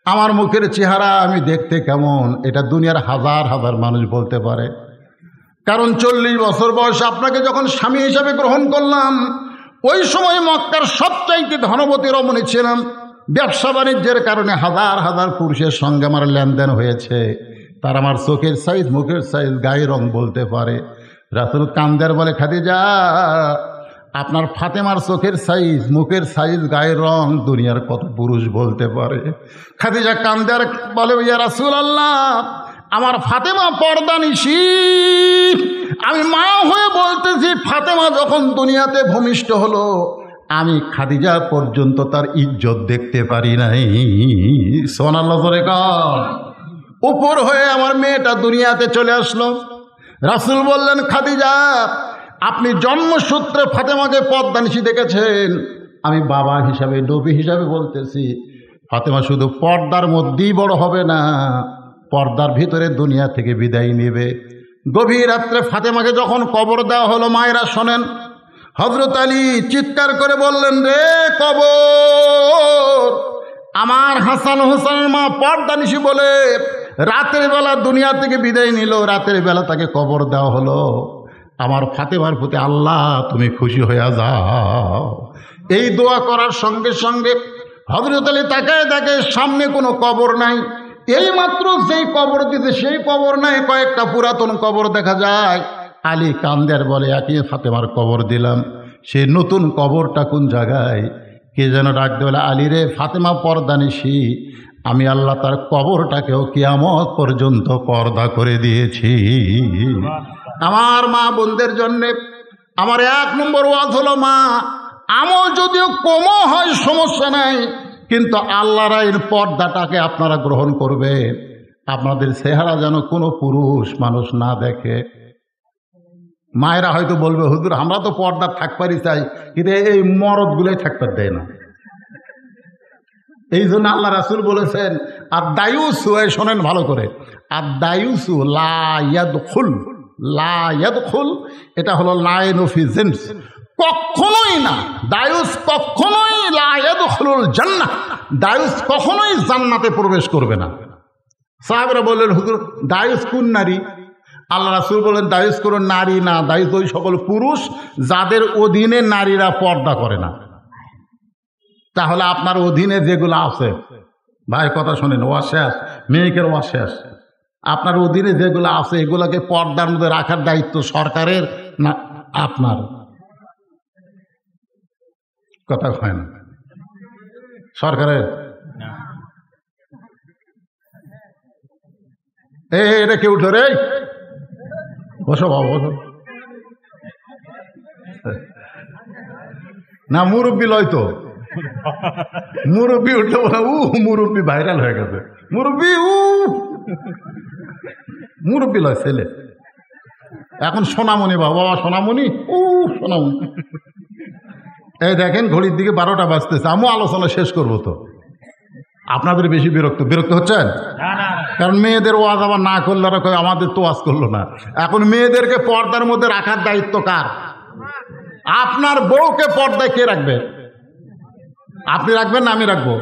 A: আমার মুখের চেহারা আমি দেখতে কেমন, এটা দুনিয়ার হাজার হাজার মানুষ বলতে পারে। কারণ 40 বছর বয়স আপনাকে যখন স্বামী হিসাবে গ্রহণ করলাম, ওই সময় মক্কার সবচাইতে ধনবতী রমণী ছিলাম। ব্যবসা বাণিজ্যের কারণে হাজার হাজার পুরুষের সঙ্গে আমার লেনদেন হয়েছে। তার আমার চোখের সাইজ, মুখের সাইজ, গায়ের রং বলতে পারে। রাসূল কান্দের বলে, খাদিজা, আপনার ফাতেমার চোখের সাইজ, মুখের সাইজ, গায়ের রং দুনিয়ার কত পুরুষ বলতে পারে। খাদিজা কান্দের বলে, ইয়া রাসূলুল্লাহ, আমার ফাতেমা পর্দানিশী। আমি মা হয়ে বলতেছি, ফাতেমা যখন দুনিয়াতে ভূমিষ্ঠ হলো, আমি খাদিজা পর্যন্ত তার ইজ্জত দেখতে পারি নাই। সুবহানাল্লাহ জোরে কর। উপর হয়ে আমার মেয়েটা দুনিয়াতে চলে আসলো। রাসূল বললেন, খাদিজা, আপনি জন্মসূত্রে ফাতেমাকে পর্দানিশী দেখেছেন। আমি বাবা হিসাবে, নবী হিসাবে বলতেছি, ফাতেমা শুধু পর্দার মধ্যেই বড় হবে না, পর্দার ভিতরে দুনিয়া থেকে বিদায় নেবে। গভীর রাত্রে ফাতেমাকে যখন কবর দেওয়া হলো, মায়েরা শোনেন, হযরত আলী চিৎকার করে বললেন, রে কবর! আমার হাসান হোসেনের মা পর্দানিশী বলে রাতের বেলা দুনিয়া থেকে বিদায় নিল, রাতের বেলা তাকে কবর দেওয়া হলো। আমার ফাতেমার প্রতি আল্লাহ তুমি খুশি হয়ে যাও। এই দোয়া করার সঙ্গে সঙ্গে হযরত আলী তাকায় দেখে সামনে কোনো কবর নাই। এই মাত্র যেই কবর দিতে সেই কবর নাই, কয়েকটা পুরাতন কবর দেখা যায়। আলী কান্দের বলে, একই ফাতেমার কবর দিলাম, সে নতুন কবরটা কোন জায়গায়? কে যেন ডাকতে বলে, আলী রে, ফাতেমা পর্দানিশী, আমি আল্লাহ তার কবরটাকেও কিয়ামত পর্যন্ত পর্দা করে দিয়েছি। আমার মা বোনদের জন্যে আমার 1 নম্বর ওয়াজ হলো, মা, আমল যদিও কমও হয় সমস্যা নাই, কিন্তু আল্লাহর আইন পর্দাটাকে আপনারা গ্রহণ করবে। আপনাদের চেহারা যেন কোনো পুরুষ মানুষ না দেখে। মায়েরা হয়তো বলবে, হুজুর আমরা তো পর্দার থাকপারই চাই, কিন্তু এই মরদগুলোই থাকপার দেয় না। এই জন্য আল্লাহ রাসূল বলেছেন, আদ-দায়ুসু, শোনেন ভালো করে, আদ-দায়ুসু লা ইয়াদখুল, লা ইয়াদখুল, এটা হলো লাইনু ফি জিনস, কখনোই না, দায়ুস কখনোই লা ইয়াদখুলুল জান্নাহ, দায়ুস কখনোই জান্নাতে প্রবেশ করবে না। সাহাবারা বললেন, হুজুর দায়ুস কোন নারী? আল্লাহ রাসূল বলেন, দায়ুস কোন নারী না, দায়ুস ওই সকল পুরুষ যাদের অধীনে নারীরা পর্দা করে না। তাহলে আপনার অধীনে যেগুলো আছে, ভাই কথা শোনেন, ওয়া শেষ, মেয়েকের ওয়া শেষ, আপনার অধীনে যেগুলো আছে এগুলোকে পর্দার মধ্যে রাখার দায়িত্ব সরকারের না আপনার? কথা হয় না, সরকারের? এটা কে উঠো রে, বসো বাবু বসো। না মুরব্বী লয় তো, মুরব্বী উঠলে বলে মুরব্বী ভাইরাল হয়ে গেছে, মুরব্বী মুরব্বী লয় ছেলে। এখন সোনামণি বাবা, সোনামণি সোনামণি। এই দেখেন ঘড়ির দিকে 12টা বাজতেছে, আমিও আলোচনা শেষ করবো তো। আপনাদের বেশি বিরক্ত হচ্ছেন? কারণ মেয়েদের ওয়াজ আবার না করলে আমাদের তো ওয়াজ করলো না। এখন মেয়েদেরকে পর্দার মধ্যে রাখার দায়িত্ব কার? আপনার বউকে পর্দায় কে রাখবে? আপনি রাখবেন না আমি রাখবো?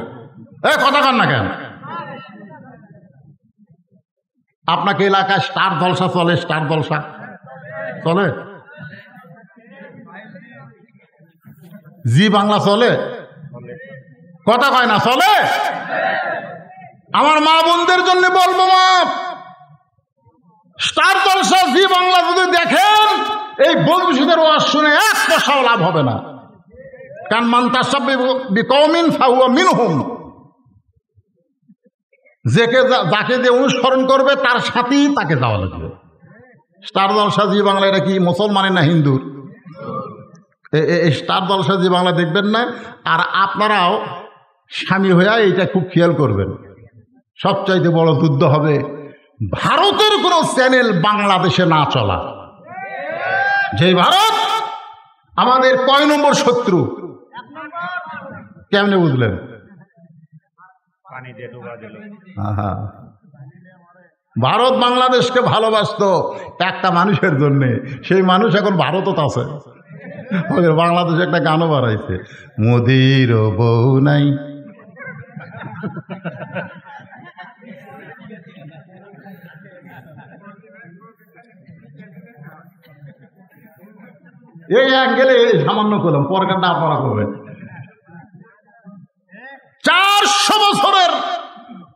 A: কথা কন না কেন? আপনাকে এলাকায় স্টার জলসা চলে, স্টার জলসা চলে, জি বাংলা চলে, কথা কয় না চলে? আমার মা বোনদের জন্য বলবো, মা, স্টার জলসা জি বাংলা যদি দেখেন, এই বন্ধুদের ওয়াজ শুনে এক পয়সাও লাভ হবে না। কারণ মান তাসাব্বাহা বিকওমিন ফাহুয়া মিনহুম, যাকে যে অনুসরণ করবে তার সাথেই তাকে যাওয়া লাগবে। স্টার জলসা জি বাংলা এটা কি মুসলমানের না হিন্দুর? এই স্টার জলসা জি বাংলা দেখবেন না। আর আপনারাও স্বামী হইয়া এইটা খুব খেয়াল করবেন। সবচাইতে বড় যুদ্ধ হবে ভারতের কোন চ্যানেল বাংলাদেশে না চলা। যে ভারত আমাদের কয় নম্বর শত্রু কেমনে বুঝলেন? ভারত বাংলাদেশকে ভালোবাসতো একটা মানুষের জন্য, সেই মানুষ এখন ভারতত আছে। বাংলাদেশে একটা গানও বাড়াইছে, মোদির বউ নাই। এই অ্যাঙ্গেলে সামান্য করলাম, পরকারটা আপনারা করবেন। 400 বছরের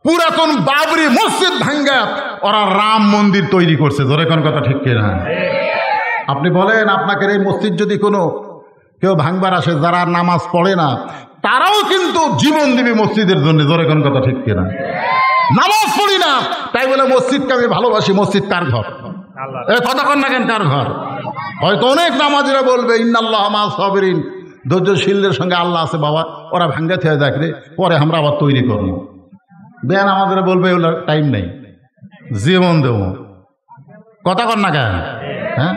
A: পুরাতন বাবরি মসজিদ ভাঙ্গা ওরা রাম মন্দির তৈরি করছে। ধরে কোন কথা ঠিক কিনা? আপনি বলেন, আপনাকে এই মসজিদ যদি কোনো কেউ ভাঙবার আসে যারা নামাজ পড়ে না, তারাও কিন্তু জীবন দিবি মসজিদের জন্য। ধরে কোন কথা ঠিক কিনা? নামাজ পড়ি না তাই বলে মসজিদকে আমি ভালোবাসি। মসজিদ কার ঘর? এ কথা কন না কেন, কার ঘর? হয়তো অনেক নামাজিরা বলবে ইন্নাল্লাহা মা'আস সাবিরিন, ধৈর্যশীলদের সঙ্গে আল্লাহ আছে। বাবা, ওরা ভাঙ্গা থেকে দেখলে পরে আমরা আবার তৈরি করবো। বেয়ান আমাদের বলবে ওগুলো টাইম নেই, জীবন দেব। কথা কন না কেন? হ্যাঁ,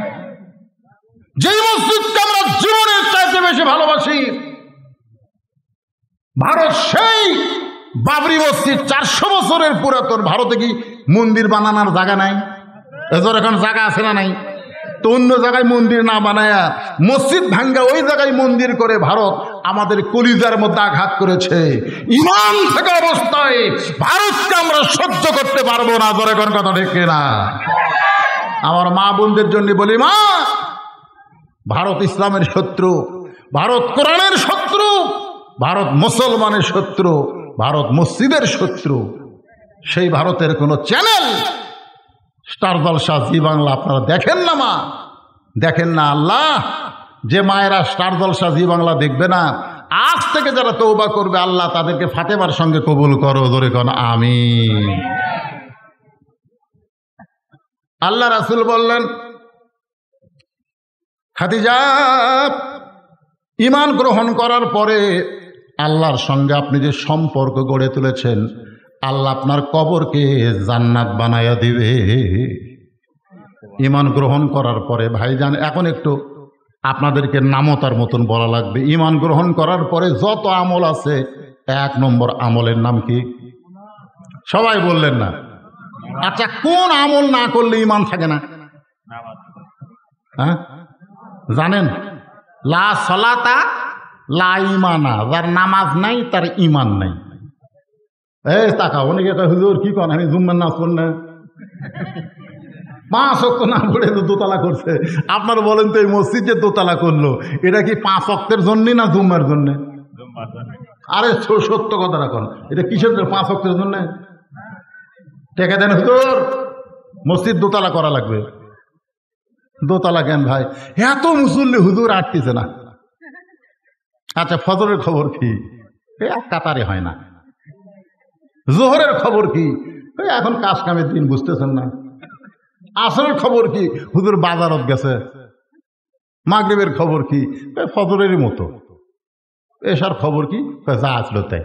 A: যেই মসজিদকে আমরা জীবনের চাইতে বেশি ভালোবাসি ভারত, সেই বাবরি মসজিদ 400 বছরের পুরাতন। ভারতে কি মন্দির বানানোর জায়গা নাই? এজোর এখন জায়গা আছে না নাই? তো অন্য জায়গায় মন্দির না বানায়া মসজিদ ভাঙ্গা ওই জায়গায় মন্দির করে ভারত আমাদের কলিজার মধ্যে আঘাত করেছে। ইমান থাকা অবস্থায় ভারতকে আমরা সহ্য করতে পারবো না। ধরে কোন কথা ঠিক না? আমার মা বোনদের জন্য বলি, মা, ভারত ইসলামের শত্রু, ভারত কোরআনের শত্রু, ভারত মুসলমানের শত্রু, ভারত মসজিদের শত্রু। সেই ভারতের কোন চ্যানেল স্টার জলসা জি বাংলা আপনারা দেখেন না, মা, দেখেন না। আল্লাহ, যে মায়েরা স্টার জলসা জি বাংলা দেখবে না, আজ থেকে যারা তওবা করবে আল্লাহ তাদেরকে ফাতেমার সঙ্গে কবুল করো। ধরে কোন আমিন। আল্লাহ রাসূল বললেন, খাদিজা, ঈমান গ্রহণ করার পরে আল্লাহর সঙ্গে আপনি যে সম্পর্ক গড়ে তুলেছেন, আল্লাহ আপনার কবরকে জান্নাত বানায়া দিবে। ঈমান গ্রহণ করার পরে ভাইজান এখন একটু আপনাদেরকে নামতার মতন বলা লাগবে। ঈমান গ্রহণ করার পরে যত আমল আছে, 1 নম্বর আমলের নাম কি? সবাই বললেন না? আচ্ছা, কোন আমল না করলে ঈমান থাকে না? হ্যাঁ জানেন? লা সলাতা লা ঈমানা, যার নামাজ নাই তার ঈমান নাই। এই তাকাও, অনেকে কয় হুজুর কি কন, আমি জুম্মার নামাজ পড়ি না, 5 ওয়াক্ত না পড়ে তো দোতলা করছে। আপনারা বলেন তো, এই মসজিদ যে দোতলা করলো, এটা কি 5 ওয়াক্তের জন্য না জুম্মার জন্য? আরে সত্য কথা রাখুন, এটা কিসের জন্য? 5 ওয়াক্তের জন্য। টেকা দেন হুজুর, মসজিদ দোতলা করা লাগবে। দোতলা কেন ভাই? এত মুসল্লি হুজুর আটতেছে না। আচ্ছা, ফজরের খবর কি? এক কাতারে হয় না। জোহরের খবর কি? এখন কাজ কামের দিন, বুঝতেছেন না। আসরের খবর কি? হুজুর বাজারত গেছে। মাগরিবের খবর কি? ফজরেরই মতো। এসার খবর কি? যা আসলো তাই।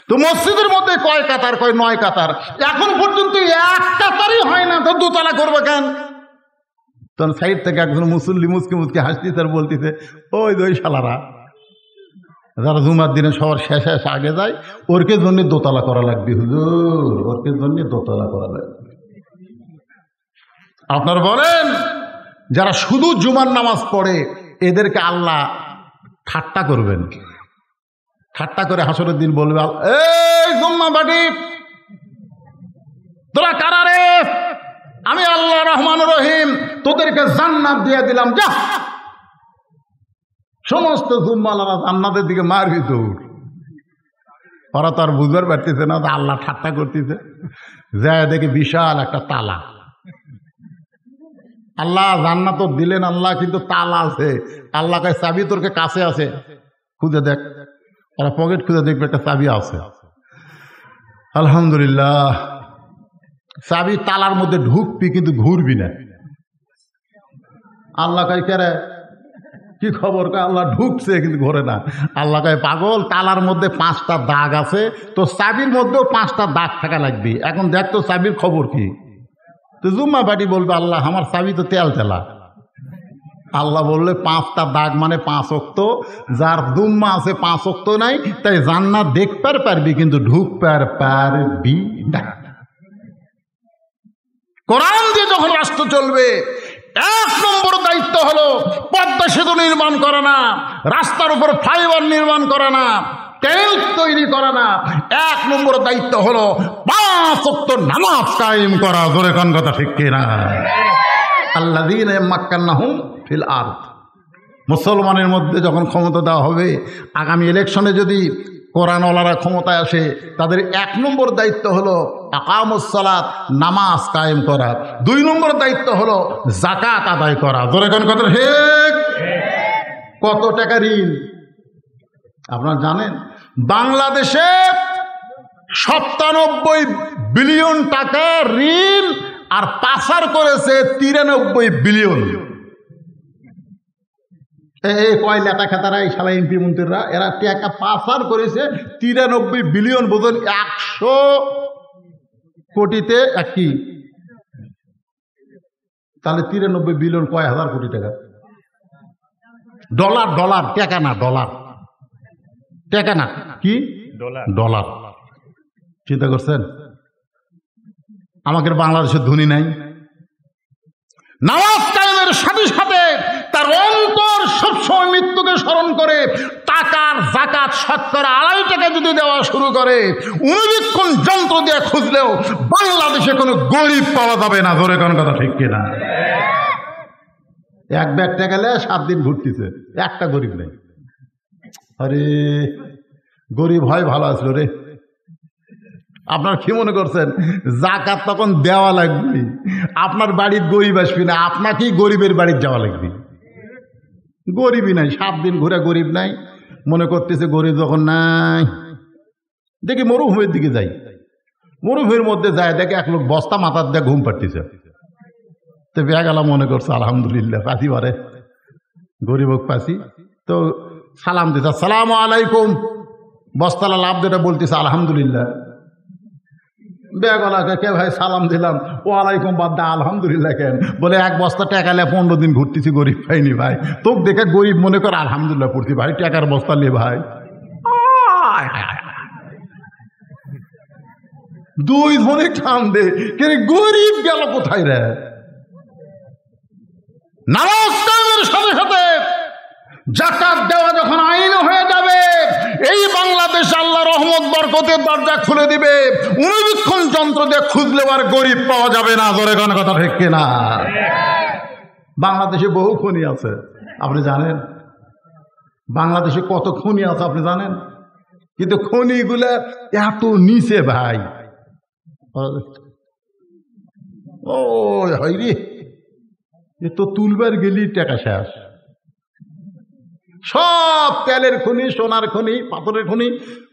A: তো মসজিদের মধ্যে কয় কাতার? কয় 9 কাতার। এখন পর্যন্ত এক কাতারই হয় না, তো দোতলা করবে কেন? তখন সাইড থেকে একজন মুসল্লি মুসকে মুসকে হাসতেছে আর বলতেছে, ওই শালারা যারা জুমার দিনে সবার শেষে আগে যায়, ওরকে জন্য দোতলা করা লাগবে হুজুর, ওরকে জন্য দোতলা করা লাগবে। আপনারা বলেন, যারা শুধু জুমার নামাজ পড়ে এদেরকে আল্লাহ ঠাট্টা করবেন। ঠাট্টা করে হাসরের দিন বলবে, এই জুম্মা বাটি তোরা কারা রে? আমি আল্লাহ রহমান রহিম তোদেরকে জান্নাত দিয়ে দিলাম, যা। সমস্ত জুম্মালারা জান্নাতের দিকে মারবি দৌড়। ওরা তো আর বুঝবার পারতেছে না আল্লাহ ঠাট্টা করতেছে। যায় দেখে বিশাল একটা তালা। আল্লাহ জান্নাত দিলেন আল্লাহ, কিন্তু তালা আছে। আল্লাহ কয়, চাবি তোর কাছে আছে, খুঁজে দেখ। ওরা পকেট খুঁজে দেখবে, একটা চাবি আছে। আলহামদুলিল্লাহ, চাবি তালার মধ্যে ঢুকবি কিন্তু ঘুরবি না। আল্লাহ কয়, কে রে, কি খবর? কয়, আল্লাহ ঢুকছে কিন্তু ঘোরে না। আল্লাহ কয়, পাগল, তালার মধ্যে 5টা দাগ আছে, তো চাবির মধ্যেও 5টা দাগ থাকা লাগবে। এখন দেখ তো চাবির খবর কি? তো জুম্মা বাটি বলবে, আল্লাহ আমার চাবি তো তেল তেলা। আল্লাহ বললে 5টা দাগ মানে 5 ওয়াক্ত। যার জুম্মা আছে 5 ওয়াক্ত নাই, তাই জান্নাত দেখবার পারবি কিন্তু ঢুকবার পারবি না। কোরআন দিয়ে যখন রাষ্ট্র চলবে, 1 নম্বর দায়িত্ব হলো পদ্মা সেতু নির্মাণ করা না, রাস্তার উপর ফ্লাইওভার নির্মাণ করা না, তেল তৈরি করা না। 1 নম্বর দায়িত্ব হলো 5 ওয়াক্ত নামাজ কায়েম করা। জোরে কোন কথা ঠিক কিনা? আল্লাযীনা মাক্কান্নাহুম ফিল আরদ। মুসলমানের মধ্যে যখন ক্ষমতা দেওয়া হবে, আগামী ইলেকশনে যদি কোরআনওয়ালারা ক্ষমতায় আসে, তাদের 1 নম্বর দায়িত্ব হলো আকামুস সালাত, নামাজ কায়েম করা। 2 নম্বর দায়িত্ব হলো যাকাত আদায় করা। জোরে কোন কথা ঠিক? কত টাকা ঋণ আপনারা জানেন? বাংলাদেশে 97 বিলিয়ন টাকা ঋণ, আর পাচার করেছে 93 বিলিয়ন। এই কয় লেটা খেতারা, এই শালা এমপি মন্ত্রীরা, এরা টাকা পাচার করেছে 93 বিলিয়ন। বোঝেন 100 কোটিতে কি? তাহলে 93 বিলিয়ন কয় হাজার কোটি টাকা? ডলার, ডলার, টাকা না, ডলার, টাকা না, কি ডলার। চিন্তা করছেন? আমাদের বাংলাদেশের ধনী নাই। নামাজ কায়েমের সাথে সাথে তার অন্তর সবসময় মৃত্যুকে স্মরণ করে টাকার যাকাত শতকরা 2.5 টাকা যদি দেওয়া শুরু করে, অনুবীক্ষণ যন্ত্র দিয়ে খুঁজলেও বাংলাদেশে কোনো গরিব পাওয়া যাবে না। ধরে কোন কথা ঠিক কিনা? 1 ব্যাগ টাকা গেলে 7 দিন ঘুরতেছে, একটা গরিব নেই। আরে গরিব হয় ভালো আসলো রে। আপনার কি মনে করছেন যাকাত তখন দেওয়া লাগবে? আপনার বাড়ির গরিব আসবি না, আপনাকেই গরিবের বাড়ির যাওয়া লাগবে। গরিবই নাই, 7 দিন ঘুরে গরিব নাই, মনে করতেছে গরিব যখন নাই। দেখি মরুভূমির দিকে যাই, মরুভূমির মধ্যে যায় দেখে এক লোক বস্তা মাথার দিয়ে ঘুম পাড়তেছে। তো বেগালা মনে করছে আলহামদুলিল্লাহ, পাতি বারে গরিব হোক পাসি। তো সালাম দিতে, আসসালামু আলাইকুম। বস্তালা লাভ যেটা বলতেছে আলহামদুলিল্লাহ। বেগলাকে কে ভাই সালাম দিলাম, ওয়ালাইকুম বাদ দা আলহামদুলিল্লাহ কেন? বলে 1 বস্তা টাকা নিয়ে 15 দিন ঘুরতেছি, গরিব পাইনি ভাই। তোকে দেখে গরিব মনে কর, আলহামদুলিল্লাহ পড়ছি ভাই, টাকার বস্তা লে ভাই। 2 ধনে খান দে, কে গরিব গেল কোথায় রে? নামাজ কায়েমের সাথে সাথে যাকাত দেওয়া যখন আইন হয়ে যাবে, এই বাংলাদেশ আল্লাহ রহমত বরকতের দরজা খুলে দিবে। অনুবীক্ষণ যন্ত্র দিয়ে খুঁজলে আর গরিব পাওয়া যাবে না। ধরে কোন কথা ঠিক কিনা? বাংলাদেশে বহু খনি আছে, আপনি জানেন? বাংলাদেশে কত খনি আছে আপনি জানেন? কিন্তু খনিগুলা এত নিচে ভাই, ও হয় রে, এ তো তুলবার গেলি টাকা শেষ। সব তেলের খনি, সোনার খনি, পাথরের খনি,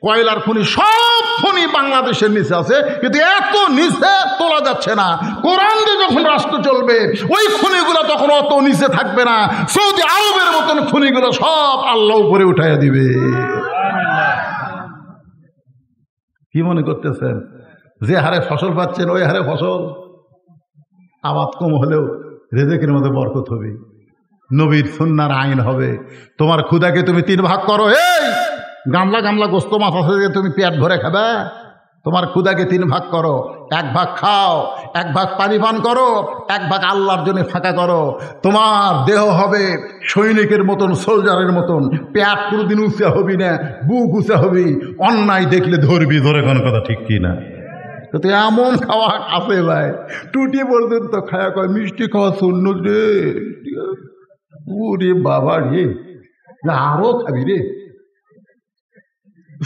A: কয়লার খনি, সব খনি বাংলাদেশের নিচে আছে, কিন্তু এত নিচে তোলা যাচ্ছে না। কোরআন দিয়ে যখন রাষ্ট্র চলবে, ওই খনিগুলো তখন অত নিচে থাকবে না। সৌদি আরবের মতন খনিগুলো সব আল্লাহ উপরে উঠাইয়া দিবে। কি মনে করতেছেন? যে হারে ফসল পাচ্ছেন ওই হারে ফসল আবাদ কম হলেও রেজেকের মধ্যে বরকত হবে, নবীর সুন্নাহর আইন হবে। তোমার ক্ষুধাকে তুমি 3 ভাগ করো, এই গামলা গামলা গোস্ত মাছ আছে যে তুমি পেট ভরে খাবে? তোমার ক্ষুধাকে 3 ভাগ করো, 1 ভাগ খাও, 1 ভাগ পানি পান করো, 1 ভাগ আল্লাহর জন্য ফাঁকা করো। তোমার দেহ হবে সৈনিকের মতন, সোলজারের মতন, পেট কোনোদিন উঁচা হবি না, বুক উঁচা হবি, অন্যায় দেখলে ধরবি। ধরে কোন কথা ঠিক কিনা? তো এমন খাওয়া আছে ভাই, টুটি পর্যন্ত খাওয়া কয় মিষ্টি খাওয়া শূন্য রে। ওরে বাবা রে, আরো খাবি রে।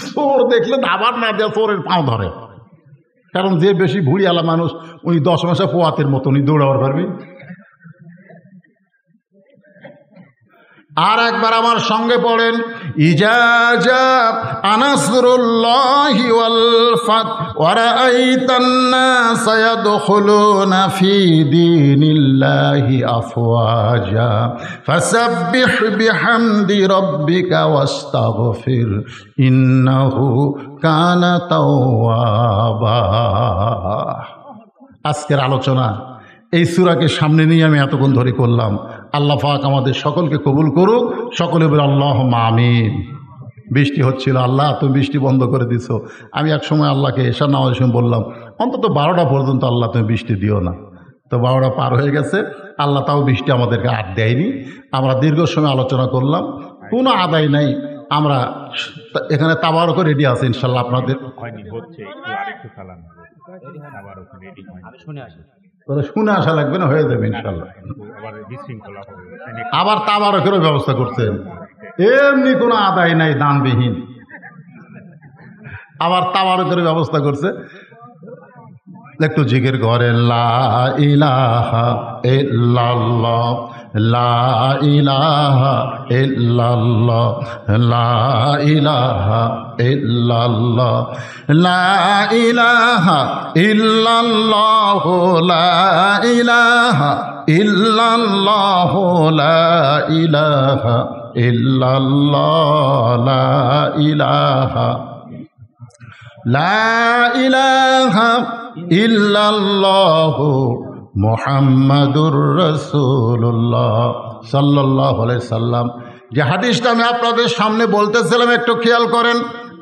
A: চোর দেখলে দাবার না দেওয়া চোরের পাও ধরে, কারণ যে বেশি ভুড়িয়ালা মানুষ উনি 10 মাসে পোয়াতের মতো উনি দৌড়াবার পারবি। আর একবার আমার সঙ্গে পড়েন, ইজাজা আনাসরুল্লাহি ওয়াল ফাত ওয়া রাআইতান নাস ইয়াদখুলুনা ফি দীনিল্লাহি আফওয়াজা ফাসাব্বিহ বিহামদি রাব্বিকা ওয়াস্তাগফির ইন্নাহু কানা তাওয়াবা। আজকের আলোচনা এই সূরাকে সামনে নিয়ে আমি এতক্ষণ ধরে করলাম। আল্লাহ পাক আমাদের সকলকে কবুল করুক। সকলে বলে আল্লাহুম্মা আমিন। বৃষ্টি হচ্ছিল, আল্লাহ তুমি বৃষ্টি বন্ধ করে দিছো। আমি এক সময় আল্লাহকে এশার নামাজের সময় বললাম, অন্তত 12টা পর্যন্ত আল্লাহ তুমি বৃষ্টি দিও না। তো 12টা পার হয়ে গেছে, আল্লাহ তাও বৃষ্টি আমাদেরকে আর দেয়নি। আমরা দীর্ঘ সময় আলোচনা করলাম, কোনো আদায় নাই। আমরা এখানে তাবারকও রেডি আছে ইনশাল্লাহ। আপনাদের শুনে আসা লাগবে না, হয়ে যাবে ইনশাল্লাহ। আবার তাবারকেরও ব্যবস্থা করছেন, এমনি কোনো আদায় নাই, দানবিহীন। আবার তাবারকের ব্যবস্থা করছে। একটু জিকির করেন, লা ইলাহা ইল্লাল্লাহ, লা ইলাহা ইল্লাল্লাহ, লা ইলাহা ইল্লাল্লাহ, লা ইলাহা ইল্লাল্লাহ, লা ইলাহা ইল্লাল্লাহ, লা ইলাহা ইল্লাল্লাহ, লা ইলাহা লা ইলাহা ইল্লাল্লাহু মুহাম্মাদুর রাসূলুল্লাহ সাল্লাল্লাহু আলাইহি সাল্লাম। যে হাদিসটা আমি আপনাদের সামনে বলতেছিলাম একটু খেয়াল করেন।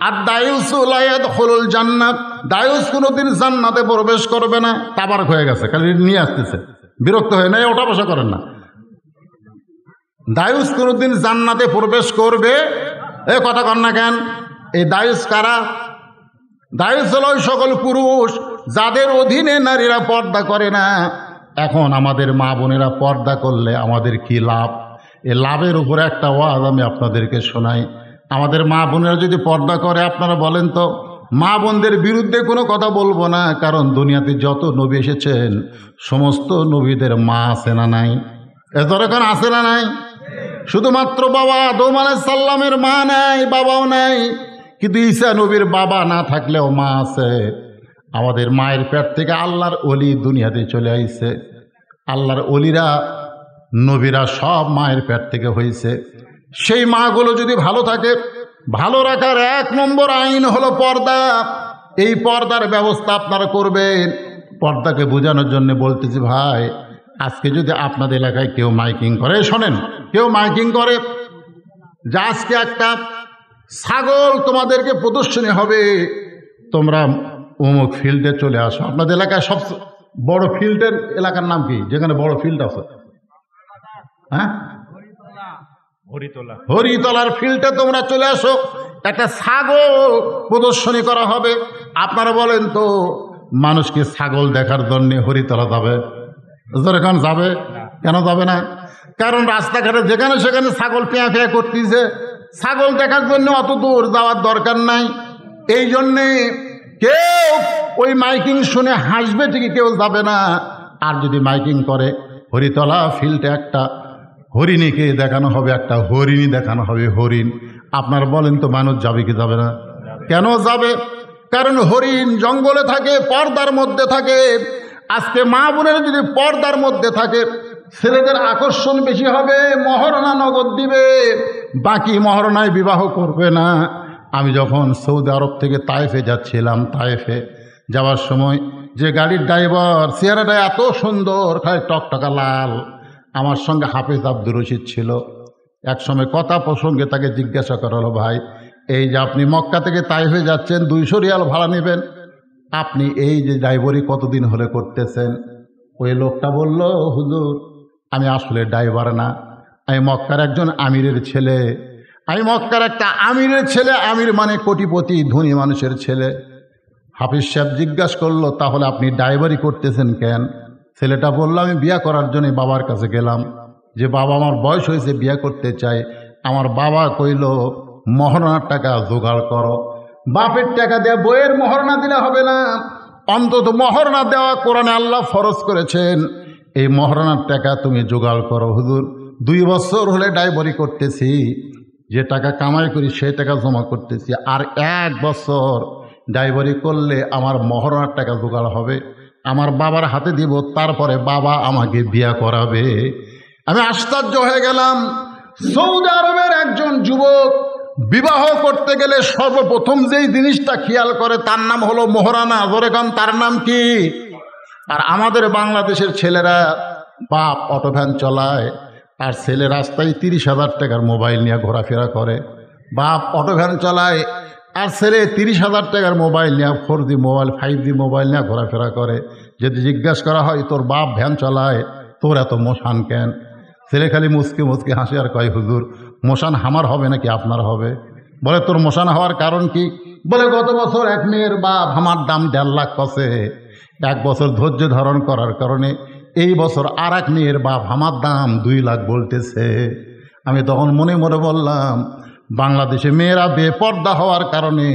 A: আর দায়ুসু লা ইয়াদখুলুল জান্নাত, দায়ুস কোনোদিন জান্নাতে প্রবেশ করবে না। তাবারক হয়ে গেছে, খালি নিয়ে আসতেছে, বিরক্ত হয়ে না, ওঠা বসা করেন না। দায়ুস কোনোদিন জান্নাতে প্রবেশ করবে, এ কথা কন না কেন? এই দায়ুস কারা? দায়ুস হল ওই সকল পুরুষ যাদের অধীনে নারীরা পর্দা করে না। এখন আমাদের মা বোনেরা পর্দা করলে আমাদের কি লাভ? এ লাভের উপরে একটা ওয়াজ আমি আপনাদেরকে শোনাই। আমাদের মা বোনেরা যদি পর্দা করে, আপনারা বলেন তো, মা বোনদের বিরুদ্ধে কোনো কথা বলবো না, কারণ দুনিয়াতে যত নবী এসেছেন সমস্ত নবীদের মা আছে না নাই? এদের এখন আছে না নাই? শুধুমাত্র বাবা আদম আলাইহিস সালামের মা নাই, বাবাও নাই, কিন্তু ঈসা নবীর বাবা না থাকলেও মা আছে। আমাদের মায়ের পেট থেকে আল্লাহর ওলি দুনিয়াতে চলে আইছে। আল্লাহর ওলিরা, নবীরা সব মায়ের পেট থেকে হয়েছে। সেই মাগুলো যদি ভালো থাকে, ভালো রাখার 1 নম্বর আইন হলো পর্দা। এই পর্দার ব্যবস্থা আপনারা করবেন। পর্দাকে বোঝানোর জন্য বলতেছি ভাই, আজকে যদি আপনাদের এলাকায় কেউ মাইকিং করে, শোনেন, কেউ মাইকিং করে যে আজকে একটা ছাগল তোমাদেরকে প্রদর্শনী হবে, তোমরা অমুক ফিল্ডে চলে আসো। আপনাদের এলাকায় সবচেয়ে বড় ফিল্ডের এলাকার নাম কি, যেখানে বড় ফিল্ড আছে? হ্যাঁ, হরিতলার ফিল্ডে তোমরা চলে আসো, একটা ছাগল প্রদর্শনী করা হবে। আপনারা বলেন তো, মানুষকে ছাগল দেখার জন্য হরিতলা যাবে? যেখান যাবে, কেন যাবে না? কারণ রাস্তাঘাটে যেখানে সেখানে ছাগল পেয়া পেয়া করতেছে, ছাগল দেখার জন্য অত দূর যাওয়ার দরকার নাই। এই জন্যে কেউ ওই মাইকিং শুনে হাসবে ঠিকই, কেউ যাবে না। আর যদি মাইকিং করে হরিতলা ফিল্ডে একটা হরিণীকে দেখানো হবে, একটা হরিণী দেখানো হবে, হরিণ, আপনার বলেন তো মানুষ যাবে কি যাবে না? কেন যাবে? কারণ হরিণ জঙ্গলে থাকে, পর্দার মধ্যে থাকে। আজকে মা বোনের যদি পর্দার মধ্যে থাকে, ছেলেদের আকর্ষণ বেশি হবে, মহারণা নগদ দিবে, বাকি মহারণায় বিবাহ করবে না। আমি যখন সৌদি আরব থেকে তায়েফে যাচ্ছিলাম, তায়েফে যাওয়ার সময় যে গাড়ির ড্রাইভার, চেহারাটা এত সুন্দর, খালি টকটকা লাল, আমার সঙ্গে হাফেজ আব্দুর রশিদ ছিল। এক সময় কথা প্রসঙ্গে তাকে জিজ্ঞাসা করা হলো, ভাই এই যে আপনি মক্কা থেকে তায়েফে যাচ্ছেন, 200 রিয়াল ভাড়া নেবেন, আপনি এই যে ড্রাইভারি কতদিন হলে করতেছেন? ওই লোকটা বলল, হুজুর আমি আসলে ড্রাইভার না, আমি মক্কার একজন আমিরের ছেলে, আমি মক্কার একটা আমিরের ছেলে। আমির মানে কোটিপতি, ধনী মানুষের ছেলে। হাফিজ সাহেব জিজ্ঞাসা করলো, তাহলে আপনি ড্রাইভারি করতেছেন কেন? ছেলেটা বলল, আমি বিয়ে করার জন্য বাবার কাছে গেলাম, যে বাবা আমার বয়স হয়েছে, বিয়ে করতে চাই। আমার বাবা কইল মহারণার টাকা জোগাড় করো। বাপের টাকা দেয়া বইয়ের মহারণা দিলে হবে না, অন্তত মহারণা দেওয়া কোরআনে আল্লাহ ফরজ করেছেন, এই মহারণার টাকা তুমি জোগাড় করো। হুজুর 2 বছর হলে ড্রাইভারি করতেছি, যে টাকা কামাই করি সেই টাকা জমা করতেছি, আর 1 বছর ড্রাইভারি করলে আমার মহারণার টাকা জোগাড় হবে, আমার বাবার হাতে দিব, তারপরে বাবা আমাকে বিয়ে করাবে। আমি আশ্চর্য হয়ে গেলাম। সৌদি আরবের একজন যুবক বিবাহ করতে গেলে সর্বপ্রথম যেই জিনিসটা খেয়াল করে তার নাম হলো মোহরানা। জোরে কান, তার নাম কি? আর আমাদের বাংলাদেশের ছেলেরা, বাপ অটো ভ্যান চলায় আর ছেলে রাস্তায় 30,000 টাকার মোবাইল নিয়ে ঘোরাফেরা করে। বাপ অটো ভ্যান চালায় আর ছেলে 30,000 টাকার মোবাইল নিয়ে, 4G মোবাইল, 5G মোবাইল নিয়ে ঘোরাফেরা করে। যদি জিজ্ঞাসা করা হয়, তোর বাপ ভ্যান চালায়, তোর এত মোশান কেন? ছেলে খালি মুচকে মুচকে হাসি আর কয়, হুজুর মোশান আমার হবে নাকি আপনার হবে? বলে, তোর মোশান হওয়ার কারণ কি? বলে, গত বছর এক মেয়ের বাপ আমার দাম 1.5 লাখ কষে, 1 বছর ধৈর্য ধারণ করার কারণে এই বছর আর এক মেয়ের বাপ আমার দাম 2 লাখ বলতেছে। আমি তখন মনে মনে বললাম, বাংলাদেশে মেয়েরা বেপর্দা হওয়ার কারণে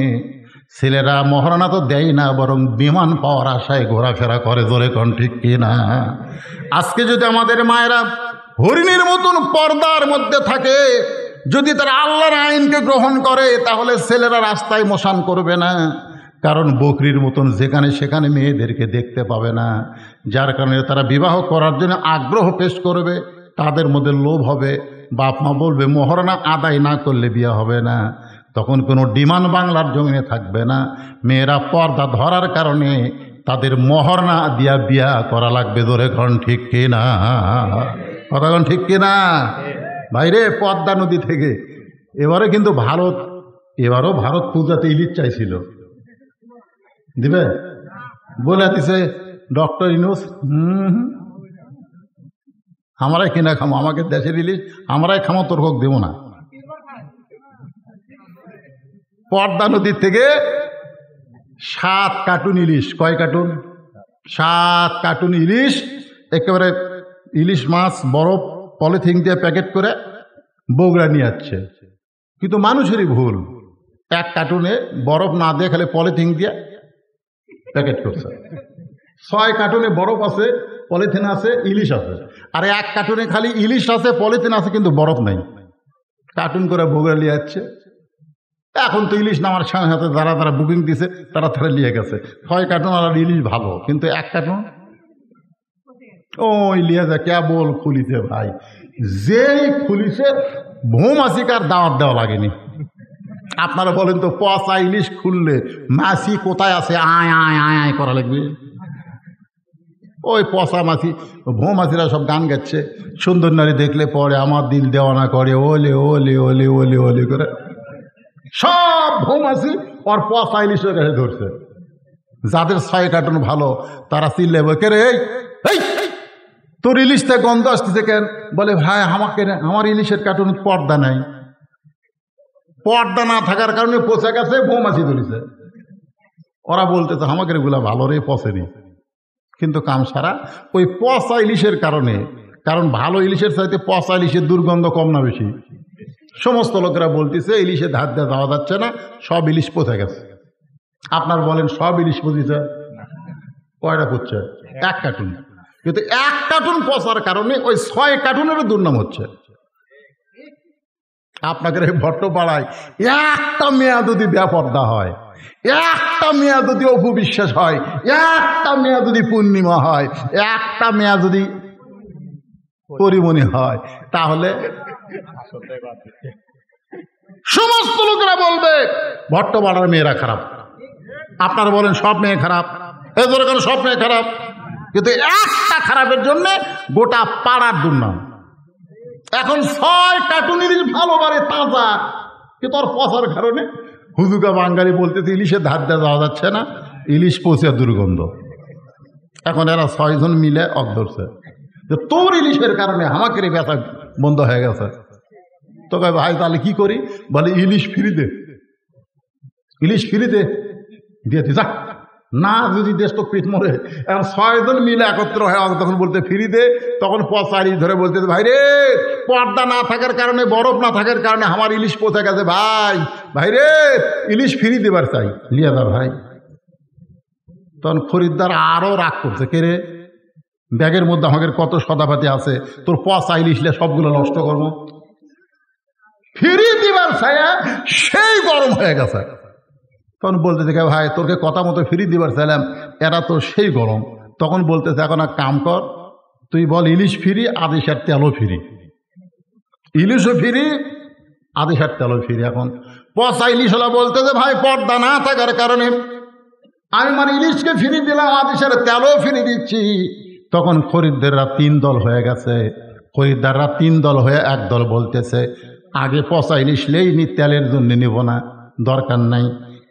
A: ছেলেরা মহারণা তো দেয় না, বরং বিমান পাওয়ার আশায় ঘোরাফেরা করে। জোরে কোন ঠিক কিনা? আজকে যদি আমাদের মায়েরা হরিণের মতন পর্দার মধ্যে থাকে, যদি তারা আল্লাহর আইনকে গ্রহণ করে, তাহলে ছেলেরা রাস্তায় মোশান করবে না, কারণ বকরির মতন যেখানে সেখানে মেয়েদেরকে দেখতে পাবে না। যার কারণে তারা বিবাহ করার জন্য আগ্রহ পেশ করবে, তাদের মধ্যে লোভ হবে। বাপ মা বলবে মহারণা আদায় না করলে বিয়ে হবে না, তখন কোনো ডিমান্ড বাংলার জমিনে থাকবে না। মেয়েরা পর্দা ধরার কারণে তাদের মহারণা দিয়া বিয়া করা লাগবে। ধরে কোন ঠিক কিনা? কথা কোন ঠিক কিনা? বাইরে পদ্মা নদী থেকে এবারে কিন্তু এবারও ভারত পূজাতে ইলিশ চাইছিল, দিবে বলে দিছে ডক্টর ইউনূস, আমরাই কিনা খামো, আমাকে দেশের ইলিশ আমরাই খামো, তোর হোক দেব না। পদ্মা নদীর থেকে 7 কার্টুন ইলিশ, কয় কার্টুন? 7 কার্টুন ইলিশ, একেবারে ইলিশ মাছ বরফ পলিথিন দিয়ে প্যাকেট করে বগুড়া নিয়ে যাচ্ছে। কিন্তু মানুষেরই ভুল, 1 কার্টুনে বরফ না দিয়ে খালি পলিথিন দিয়ে প্যাকেট করছে। 6 কার্টুনে বরফ আছে, পলিথিন আছে, ইলিশ আছে, আর 1 কার্টুনে খালি ইলিশ আছে, পলিথিন আছে, কিন্তু বরফ নাই। কার্টুন করে বগুড়া নিয়ে যাচ্ছে। এখন তো ইলিশ নামার সাথে সাথে যারা যারা বুকিং দিছে তারা নিয়ে গেছে। 6 কার্টুন আর ইলিশ ভালো, কিন্তু 1 কার্টুন ওই লিয়ে যা কেবল খুলিছে ভাই। যেই খুলিছে ভৌমাসিকার দাওয়াত দেওয়া লাগেনি, আপনারা বলেন তো পচা ইলিশ খুললে মাছি কোথায় আছে আয় আয় আয় আয় করা লাগবে? ওই পচা মাছি, ভৌমাছিরা সব গান গাচ্ছে, সুন্দর নারী দেখলে পরে আমার দিল দেওয়ানা করে ওলে ওলে ওলে ওলে ওলে করে, সব ভৌমাছি ওর পচা ইলিশের কাছে ধরছে। যাদের 6 কার্টুন ভালো তারা চিল্লে কে রে, এই তোর ইলিশটা গন্ধ আসতেছে কেন? বলে ভাই আমাকে আমার ইলিশের কার্টুন পর্দা নাই, পর্দা না থাকার কারণে পচে গেছে, ভৌমাছি ধরেছে। ওরা বলতেছে আমাকে এগুলা ভালো রে, পচেনি, কিন্তু কাম সারা ওই পচা ইলিশের কারণে। কারণ ভালো ইলিশের চাইতে পচা ইলিশের দুর্গন্ধ কম না বেশি? সমস্ত লোকেরা বলতেছে ইলিশে ধার দিয়ে যাওয়া যাচ্ছে না, সব ইলিশ পচে গেছে। আপনার বলেন সব ইলিশ পচেছে? কয়টা পচছে? 1 কার্টুন। কিন্তু 1 কার্টুন পচার কারণে ওই 6 কার্টুনেরও দুর্নাম হচ্ছে। আপনাদের এই ভট্টপাড়ায় একটা মেয়া যদি বেপর্দা হয়, একটা মেয়া যদি অপবিশ্বাস হয়, একটা মেয়া যদি পূর্ণিমা হয়, একটা মেয়া যদি পরিমণি হয়, তাহলে সমস্ত লোকেরা বলবে ভট্টপাড়ার মেয়েরা খারাপ। আপনারা বলেন সব মেয়ে খারাপ? এ ধরে কেন সব মেয়ে খারাপ? কিন্তু একটা খারাপের জন্য গোটা পাড়ার দুর্নাম। এখন 6 কার্টুন ইলিশ ভালো বারে তাজা, কিন্তু ওর পচার কারণে হুজুকা বাঙালি বলতেছে ইলিশে ধার দেওয়া যাওয়া যাচ্ছে না, ইলিশ পচে দুর্গন্ধ। এখন এরা 6 জন মিলে অক ধরছে যে তোর ইলিশের কারণে আমাকে ব্যথা বন্ধ হয়ে গেছে। তো ভাই তাহলে কি করি? বলে ইলিশ ফ্রি দে, ইলিশ ফ্রি দে, দিয়ে যা না, যদি দেশ তো পেট মরে। এখন 6 জন মিলে একত্র হয়ে তখন বলতে ফ্রি দে, তখন পচারি ধরে বলতে ভাই রে পর্দা না থাকার কারণে, বরফ না থাকার কারণে আমার ইলিশ পচে গেছে, ভাই ভাই রে ইলিশ ফ্রি দেবার চাই, লিয়া দা ভাই। তখন খরিদ্দার আরো রাগ করছে, কে রে ব্যাগের মধ্যে আমাদের কত সদাপাতি আছে, তোর পচা ইলিশলে সবগুলো নষ্ট করবো, ফ্রি দিবার ছায়া সেই গরম হয়ে গেছে। তখন বলতে দেখে ভাই তোরকে কথা মতো ফ্রি দিবার চাইলাম, এরা তো সেই গরম। তখন বলতেছে এখন এক কাম কর, তুই বল ইলিশ ফ্রি, আদেশের তেলও ফ্রি, ইলিশও ফ্রি, আদেশের তেলও ফ্রি। এখন পচা ইলিশওয়ালা বলতেছে ভাই পর্দা না থাকার কারণে আমি মানে ইলিশকে ফ্রি দিলাম, আদেশের তেলও ফ্রি দিচ্ছি। তখন খরিদ্দাররা 3 দল হয়ে গেছে। খরিদ্দাররা 3 দল হয়ে এক দল বলতেছে আগে পচা ইলিশ লেইনি, তেলের জন্য নিব না, দরকার নাই,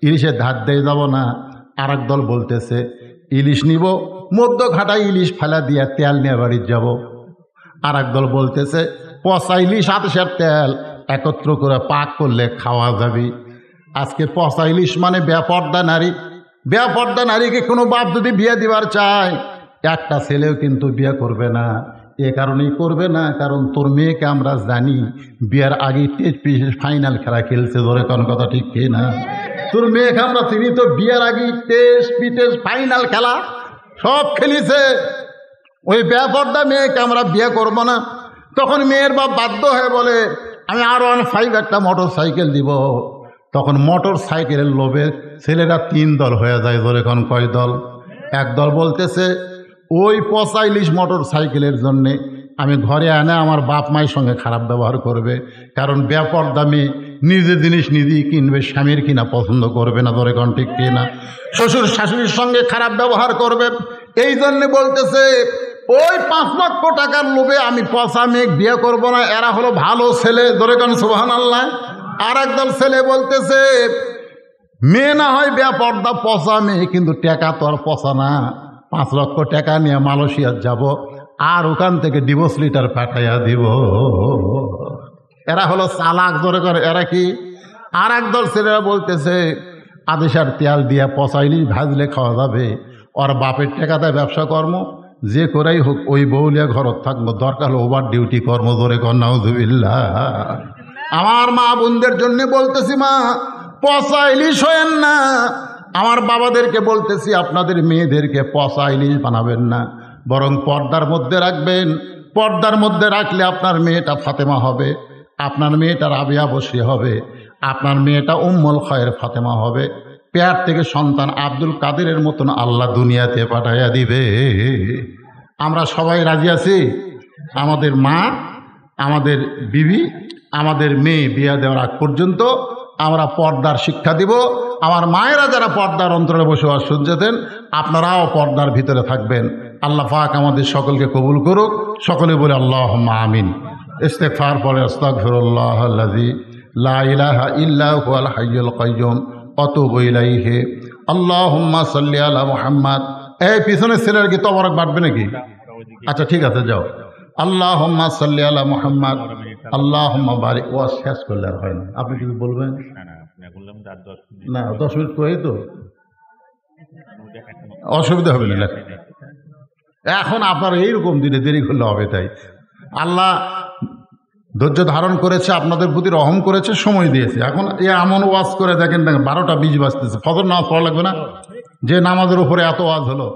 A: ইলিশের ধার দিয়ে যাব না। আর এক দল বলতেছে ইলিশ নিব, মধ্য ঘাটায় ইলিশ ফেলা দিয়ে তেল নিয়ে বাড়ি যাব। আর এক দল বলতেছে পচা ইলিশ আদেশের তেল একত্র করে পাক করলে খাওয়া যাবে। আজকে পচা ইলিশ মানে বেপর্দা নারী। বেপর্দা নারীকে কোনো বাপ যদি বিয়ে দিবার চায়, একটা ছেলেও কিন্তু বিয়ে করবে না। এ কারণেই করবে না, কারণ তোর মেয়েকে আমরা জানি বিয়ের আগে টেস্ট ফাইনাল খেলা খেলছে, ধরে কোন কথা ঠিক কি না? তোর মেয়েকে আমরা চিনি তো, বিয়ের আগে টেস্ট ফাইনাল খেলা সব খেলিছে। ওই বেপর্দা মেয়েকে আমরা বিয়ে করব না। তখন মেয়ের বাপ বাধ্য হয়ে বলে আমি R15 একটা মোটর সাইকেল দিব। তখন মোটর সাইকেলের লোভে ছেলেরা 3 দল হয়ে যায়। ধরে কোন কয় দল? এক দল বলতেছে ওই পচা ইলিশ মোটর সাইকেলের জন্যে আমি ঘরে আনে আমার বাপ মায়ের সঙ্গে খারাপ ব্যবহার করবে, কারণ বেপর্দা মেয়ে নিজের জিনিস নিজেই কিনবে, স্বামীর কিনা পছন্দ করবে না, ধরে কোন ঠিক কিনা? শ্বশুর শাশুড়ির সঙ্গে খারাপ ব্যবহার করবে। এই জন্যে বলতেছে ওই 5 লক্ষ টাকার লোভে আমি পচা মেয়ে বিয়ে করব না, এরা হলো ভালো ছেলে, ধরে কোন সুবহানাল্লাহ। আর একদল ছেলে বলতেছে মেয়ে না হয় বেপর্দা পচা মেয়ে, কিন্তু টাকা তো আর পচা না, 5 লক্ষ টাকা নিয়ে মালয়েশিয়া যাব, আর ওখান থেকে ডিভোর্স লিটার পাঠাইয়া দিব। এরা হলো চালাক, ধরে করে। এরা কি? আর একদল ছেলেরা বলতেছে আদেশের তেল দিয়া পচা ইলিশ ভাজলে খাওয়া যাবে, ওর বাপের টাকাতে ব্যবসা কর্ম যে করেই হোক ওই বউলিয়া ঘরত থাকবো, দরকার হলো ওভার ডিউটি কর্ম, ধরে কর নাউজুবিল্লাহ। আমার মা বোনদের জন্য বলতেছি মা পচা ইলিশ হয়েন না। আমার বাবাদেরকে বলতেছি আপনাদের মেয়েদেরকে পচা ইলিশ বানাবেন না, বরং পর্দার মধ্যে রাখবেন। পর্দার মধ্যে রাখলে আপনার মেয়েটা ফাতেমা হবে, আপনার মেয়েটা রাবিয়া বসরি হবে, আপনার মেয়েটা উম্মুল খায়ের ফাতেমা হবে। পেট থেকে সন্তান আব্দুল কাদেরের মতন আল্লাহ দুনিয়াতে পাঠাইয়া দিবে। আমরা সবাই রাজি আছি? আমাদের মা, আমাদের বিবি, আমাদের মেয়ে বিয়ে দেওয়ার আগ পর্যন্ত আমরা পর্দার শিক্ষা দিব। আমার মায়েরা যারা পর্দার অন্তরে বসবাস শুনছেন, আপনারাও পর্দার ভিতরে থাকবেন। আল্লাহ পাক আমাদের সকলকে কবুল করুক। সকলে বলে আল্লাহুম্মা আমিন। ইস্তেগফার পড়ে আস্তাগফিরুল্লাহাল্লাযী লা ইলাহা ইল্লা হুয়াল হাইয়ুল কাইয়্যুম ওয়া আতুবু ইলাইহি। আল্লাহুম্মা সাল্লি আলা মুহাম্মাদ। এই পিছনের ছেলের কি তবরক বাটবে নাকি? আচ্ছা ঠিক আছে, যাও। আল্লাহুম্মা সাল্লি আলা মুহাম্মাদ আল্লাহুম্মা বারিক। ওয়াজ শেষ করলে আর হয় না, আপনি কিছু বলবেন? না 10 মিনিট পরে তো অসুবিধা হবে না। এখন আপনার এইরকম দিনে দেরি করলে হবে। তাই আল্লাহ ধৈর্য ধারণ করেছে, আপনাদের প্রতি রহম করেছে, সময় দিয়েছে। এখন এমন ওয়াজ করে দেখেন 12টা 20 বাজতেছে, ফজর নামাজ পড়া লাগবে না? যে নামাজের উপরে এত ওয়াজ হলো।